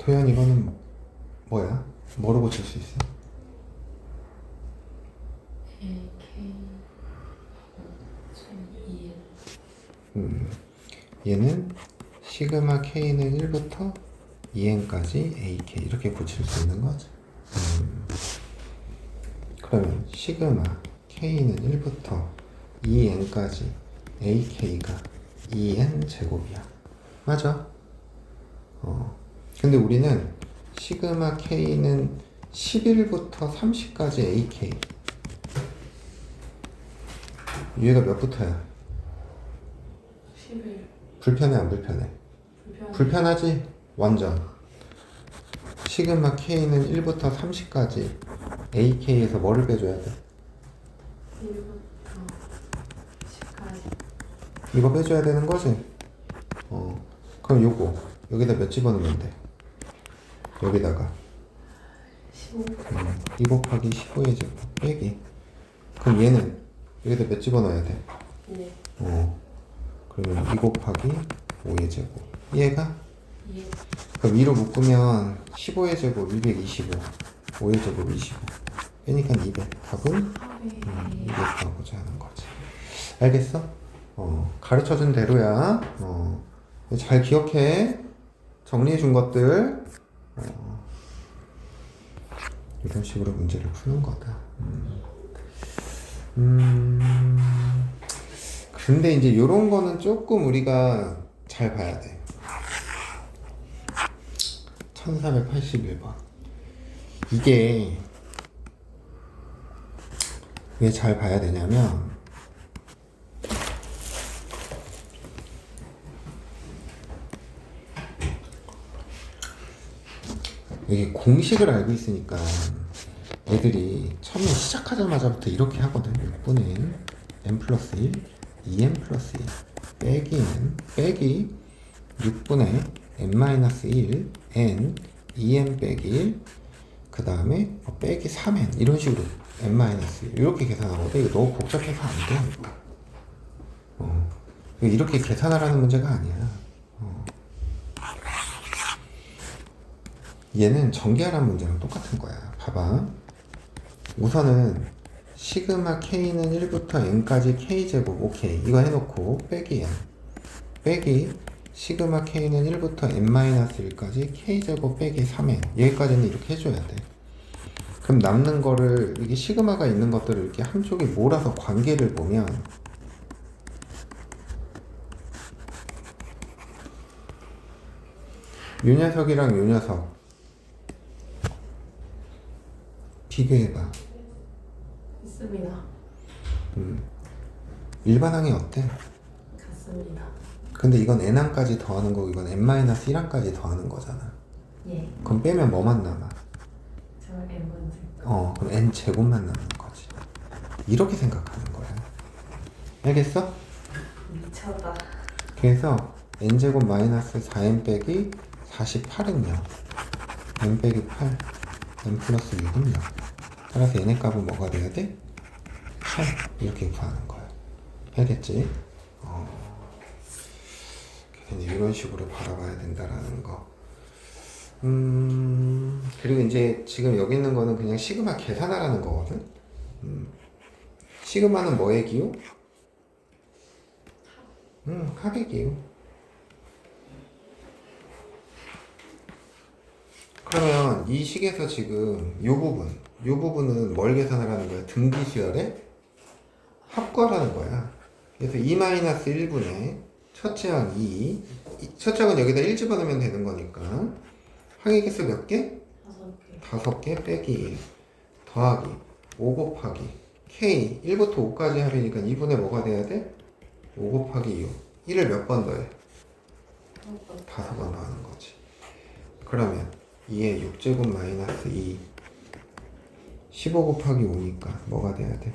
Speaker 1: 도현 이거는 뭐야? 뭐로 고칠 수 있어? 얘는 시그마 k는 1부터 2n까지 ak 이렇게 고칠 수 있는 거지. 그러면 시그마 k는 1부터 2n까지 ak가 2n 제곱이야. 맞아? 근데 우리는 시그마 k는 11부터 30까지 ak 얘가 몇부터야?
Speaker 3: 11.
Speaker 1: 불편해 안 불편해? 불편하지? 완전. 시그마 k는 1부터 30까지 ak에서 뭐를 빼줘야 돼?
Speaker 3: 1부터 10까지.
Speaker 1: 이거 빼줘야 되는 거지? 그럼 요거 여기다 몇 집어넣으면 돼? 여기다가
Speaker 3: 15.
Speaker 1: 2 곱하기 15의 제곱 빼기. 그럼 얘는 여기다 몇 집어넣어야 돼?
Speaker 3: 5.
Speaker 1: 그러면 2 곱하기 5의 제곱. 얘가?
Speaker 3: 2.
Speaker 1: 그럼 위로 묶으면 15의 제곱 225, 5의 제곱 25 빼니까 200. 답은 200 구하고자 하는 거지. 알겠어? 가르쳐준 대로야. 잘 기억해. 정리해준 것들. 이런 식으로 문제를 푸는 거다. 근데 이제 요런 거는 조금 우리가 잘 봐야 돼. 1481번. 이게 왜 잘 봐야 되냐면 이게 공식을 알고 있으니까 애들이 처음에 시작하자마자부터 이렇게 하거든. 6분의 n 플러스 1, 2n 플러스 1 빼기 n 빼기 6분의 n 마이너스 1, n, 2n 빼기 1 그 다음에 빼기 3n 이런 식으로 n 마이너스 1 이렇게 계산하거든. 이거 너무 복잡해서 안 돼. 이렇게 계산하라는 문제가 아니야. 얘는 전개하라는 문제랑 똑같은 거야. 봐봐. 우선은 시그마 k는 1부터 n까지 k제곱 오케이 이거 해놓고 빼기 n 빼기 시그마 k는 1부터 n-1까지 k제곱 빼기 3n 여기까지는 이렇게 해줘야 돼. 그럼 남는 거를 이게 시그마가 있는 것들을 이렇게 한쪽에 몰아서 관계를 보면 요 녀석이랑 요 녀석 비교해봐.
Speaker 3: 있습니다.
Speaker 1: 일반항이 어때?
Speaker 3: 같습니다.
Speaker 1: 근데 이건 n항까지 더하는 거고 이건 n-1항까지 더하는 거잖아.
Speaker 3: 예.
Speaker 1: 그럼 빼면 뭐만 남아?
Speaker 3: 저 N번째.
Speaker 1: 그럼 n 제곱만 남는 거지. 이렇게 생각하는 거야. 알겠어?
Speaker 3: 미쳤다.
Speaker 1: 그래서 n 제곱 마이너스 4n 빼기 48은요. n 빼기 8, n 플러스 6은요. 따라서 n의 값은 뭐가 돼야 돼? 8 이렇게 구하는 거야. 알겠지? 그래서 이제 이런 식으로 바라봐야 된다라는 거. 그리고 이제 지금 여기 있는 거는 그냥 시그마 계산하라는 거거든. 시그마는 뭐의 기호? 합의 기호. 그러면 이 식에서 지금 이 부분은 뭘 계산하라는 거야? 등기수열의 합과라는 거야. 그래서 2-1분의 첫째 항 2, 첫째 항은 여기다 1 집어넣으면 되는 거니까 항의 개수 몇 개?
Speaker 3: 5개.
Speaker 1: 5개 빼기 1 더하기 5 곱하기 K 1부터 5까지 합이니까 2분의 뭐가 돼야 돼? 5 곱하기 6 1을 몇 번 더해? 5번 더하는 거지. 그러면 2의 6제곱 마이너스 2 15 곱하기 5니까 뭐가 돼야 돼?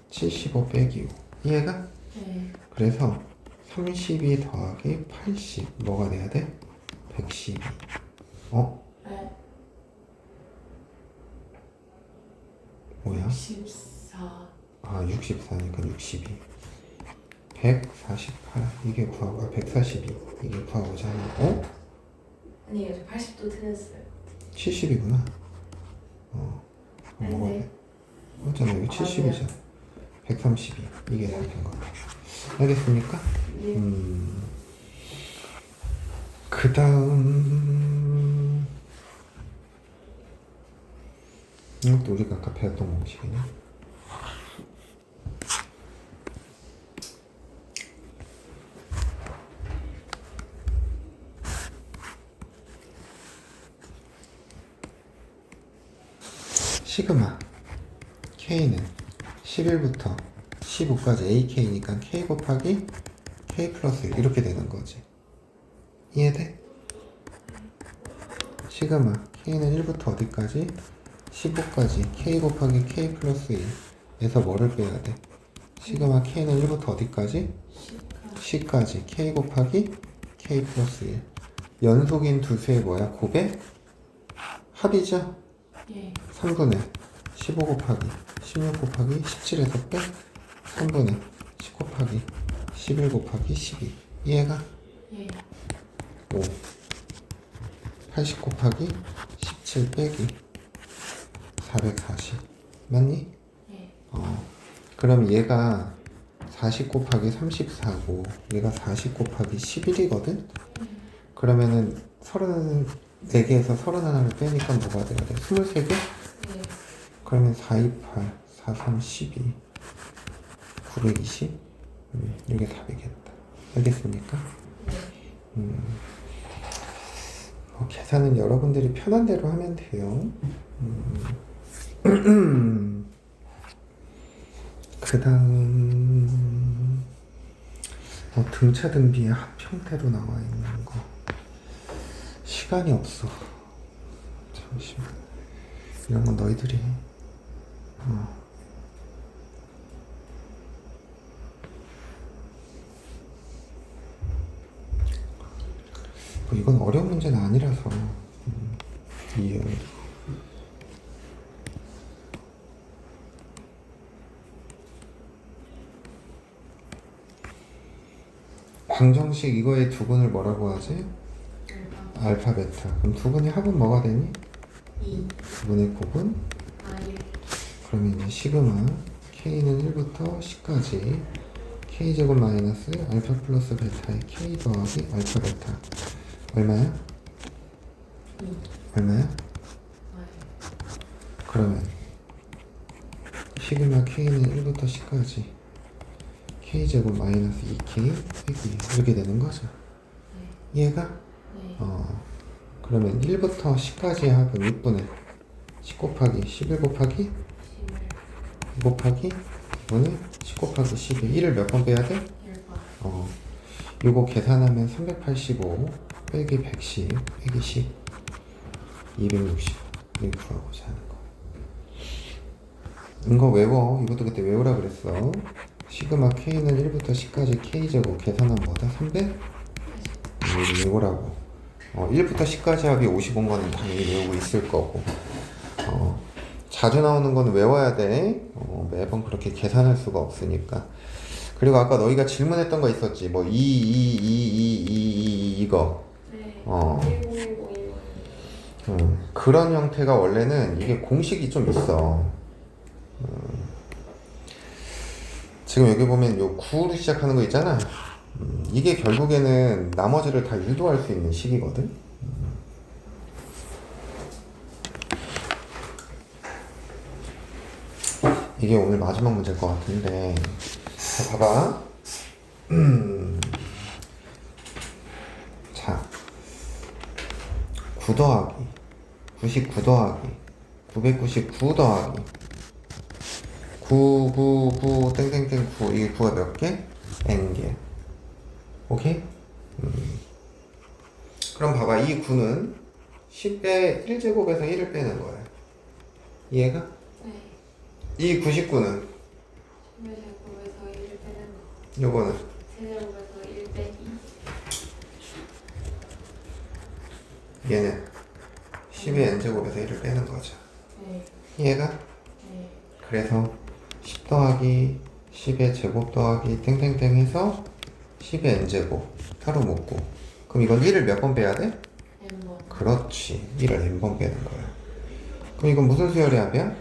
Speaker 1: 75 빼기 5 이해가?
Speaker 3: 네.
Speaker 1: 그래서 32 더하기 80 뭐가 돼야 돼? 112
Speaker 3: 네.
Speaker 1: 뭐야?
Speaker 3: 14.
Speaker 1: 아 64니까 62 148 이게 구하고 142 이게 구하고자 하는
Speaker 3: 아니에요. 저 80도 틀렸어요.
Speaker 1: 70이구나
Speaker 3: 네.
Speaker 1: 뭐가 돼? 맞잖아 여기 70이잖아 132 이게 답인 거다. 알겠습니까?
Speaker 3: 네.
Speaker 1: 그 다음 이것도 우리가 아까 배웠던 공식이네. 시그마 K는 11부터 15까지 AK니까 K 곱하기 K 플러스 1 이렇게 되는 거지. 이해돼? 시그마 K는 1부터 어디까지? 15까지 K 곱하기 K 플러스 1에서 뭐를 빼야 돼? 시그마 K는 1부터 어디까지? 10까지 K 곱하기 K 플러스 1 연속인 두 수의 뭐야? 곱의 합이죠?
Speaker 3: 예.
Speaker 1: 3분의 15 곱하기 16 곱하기 17에서 빼 3분의 10 곱하기 11 곱하기 12 이해가?
Speaker 3: 예.
Speaker 1: 5 80 곱하기 17 빼기 440 맞니?
Speaker 3: 예.
Speaker 1: 그럼 얘가 40 곱하기 34고 얘가 40 곱하기 11이거든? 그러면은 34개에서 31을 빼니까 뭐가 돼야 돼? 23개?
Speaker 3: 예.
Speaker 1: 그러면 428, 43, 12 920 이게 답이겠다. 알겠습니까?
Speaker 3: 네.
Speaker 1: 계산은 여러분들이 편한 대로 하면 돼요. 그 다음 등차 등비의 합형태로 나와 있는 거 시간이 없어. 잠시만 이런 건 너희들이 해. 뭐 이건 어려운 문제는 아니라서 이해해도. 방정식 이거의 두근을 뭐라고 하지? 알파 베타. 그럼 두근의 합은 뭐가 되니?
Speaker 3: 2.
Speaker 1: 두근의 곱은?
Speaker 3: 1.
Speaker 1: 그러면 이제 시그마 K는 1부터 10까지 K제곱 마이너스 알파 플러스 베타의 K 더하기 알파 베타 얼마야?
Speaker 3: 2.
Speaker 1: 얼마야? 그러면 시그마 K는 1부터 10까지 K제곱 마이너스 2K 빼기 이렇게 되는 거죠. 이해가?
Speaker 3: 네.
Speaker 1: 그러면 1부터 10까지의 합은 6분의 10 곱하기 11 곱하기
Speaker 3: 11.
Speaker 1: 2 곱하기 이거는 10 곱하기 12 1을 몇 번 빼야 돼?
Speaker 3: 1번.
Speaker 1: 요거 계산하면 385 빼기 110 빼기 10 260 이렇게 구하고자 하는 거. 이거 외워. 이것도 그때 외우라 그랬어. 시그마 K는 1부터 10까지 K제곱 계산하면 뭐다? 300? 외우라고. 1부터 10까지 합이 50온 거는 당연히 외우고 있을 거고 자주 나오는 거는 외워야 돼. 매번 그렇게 계산할 수가 없으니까. 그리고 아까 너희가 질문했던 거 있었지. 뭐 이거.
Speaker 3: 네.
Speaker 1: 1010 그런 형태가 원래는 이게 공식이 좀 있어. 지금 여기 보면 요 9로 시작하는 거 있잖아. 이게 결국에는 나머지를 다 유도할 수 있는 식이거든. 이게 오늘 마지막 문제일 것 같은데. 자, 봐봐. 자, 9 더하기 99 더하기 999 더하기 999 땡땡땡 9 이게 9가 몇 개? n개. 오케이? 그럼 봐봐, 이 9는 10의 1제곱에서 1을 빼는 거야. 이해가?
Speaker 4: 네.
Speaker 1: 이 99는
Speaker 4: 10제곱에서 1 빼는 거.
Speaker 1: 요거는
Speaker 4: 세제곱에서 1 빼기.
Speaker 1: 얘는 10의 n제곱에서 1을 빼는 거죠.
Speaker 3: 네.
Speaker 1: 이해가?
Speaker 3: 네.
Speaker 1: 그래서 10 더하기 10의 제곱 더하기 땡땡땡 해서 10의 n제곱 따로 묶고, 그럼 이건 1을 몇 번 빼야 돼?
Speaker 3: n번.
Speaker 1: 그렇지, 1을 n번 빼는 거야. 그럼 이건 무슨 수열의 합이야?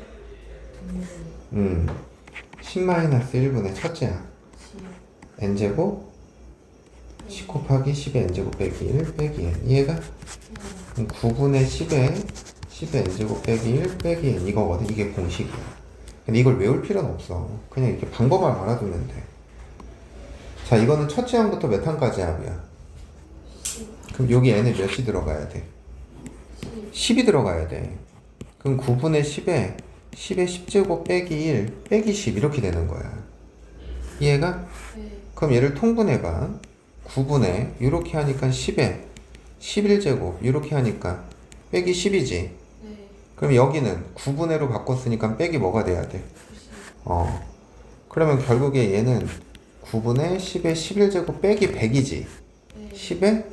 Speaker 1: 10-1분의 첫째야.
Speaker 3: 10.
Speaker 1: n제곱 10 곱하기 10의 n제곱 빼기 1 빼기 n. 이해가? 그럼 9분의 10의 n제곱 빼기 1 빼기 n 이거거든. 이게 공식이야. 근데 이걸 외울 필요는 없어. 그냥 이렇게 방법만 알아두면 돼. 자, 이거는 첫째 항부터 몇 항까지 합이야?
Speaker 4: 10.
Speaker 1: 그럼 여기 n에 몇이 들어가야 돼?
Speaker 4: 10.
Speaker 1: 10이 들어가야 돼. 그럼 9분의 10에 10제곱 빼기 1 빼기 10 이렇게 되는 거야. 이해가?
Speaker 4: 네.
Speaker 1: 그럼 얘를 통분해봐. 9분의 이렇게 하니까 10에 11제곱 이렇게 하니까 빼기 10이지.
Speaker 4: 네.
Speaker 1: 그럼 여기는 9분의로 바꿨으니까 빼기 뭐가 돼야 돼?
Speaker 4: 90.
Speaker 1: 그러면 결국에 얘는 9분의 10의 11제곱 빼기 100이지.
Speaker 4: 네.
Speaker 1: 10의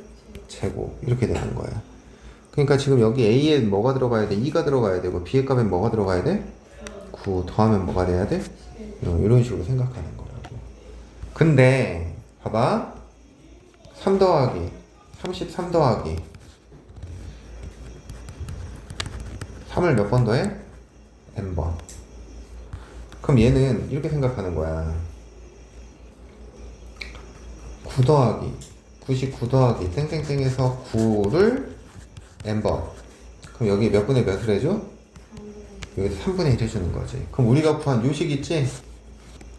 Speaker 1: 제곱 이렇게 되는 거야. 그러니까 지금 여기 A에 뭐가 들어가야 돼? 2가 들어가야 되고 B의 값엔 뭐가 들어가야 돼? 9 더하면 뭐가 돼야 돼?
Speaker 4: 11.
Speaker 1: 이런 식으로 생각하는 거라고. 근데 봐봐, 3 더하기 33 더하기 3을 몇 번 더해? n번. 그럼 얘는 이렇게 생각하는 거야. 9 더하기 99 더하기 땡땡땡에서 9를 n번. 그럼 여기 몇 분의 몇을 해줘?
Speaker 4: 3분의
Speaker 1: 여기다 3분의 1 해주는 거지. 그럼 우리가 구한 요식 있지?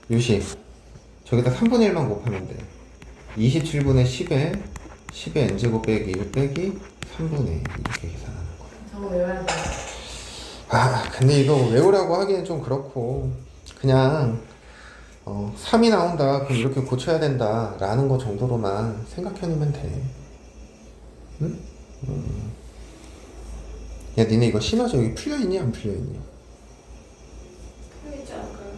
Speaker 1: 요식. 저기다 3분의 1만 곱하면 돼. 27분의 10에 n제곱 빼기 1 빼기 3분의 1 이렇게 계산하는 거야.
Speaker 3: 저거 외워야 돼.
Speaker 1: 근데 이거 외우라고 하기엔 좀 그렇고, 그냥 3이 나온다 그럼 이렇게 고쳐야 된다 라는 거 정도로만 생각해 놓으면 돼. 응? 야, 니네 이거 시너지 여기 풀려있니 안 풀려있니?
Speaker 4: 풀리지 않을까요?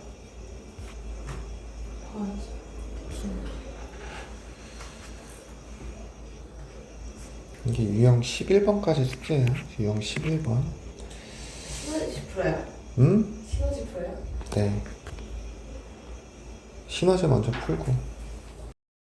Speaker 1: 이게 유형 11번까지 숙제야. 유형 11번.
Speaker 4: 시너지 풀어요?
Speaker 1: 응?
Speaker 4: 시너지 풀어요?
Speaker 1: 네. 시너지 먼저 풀고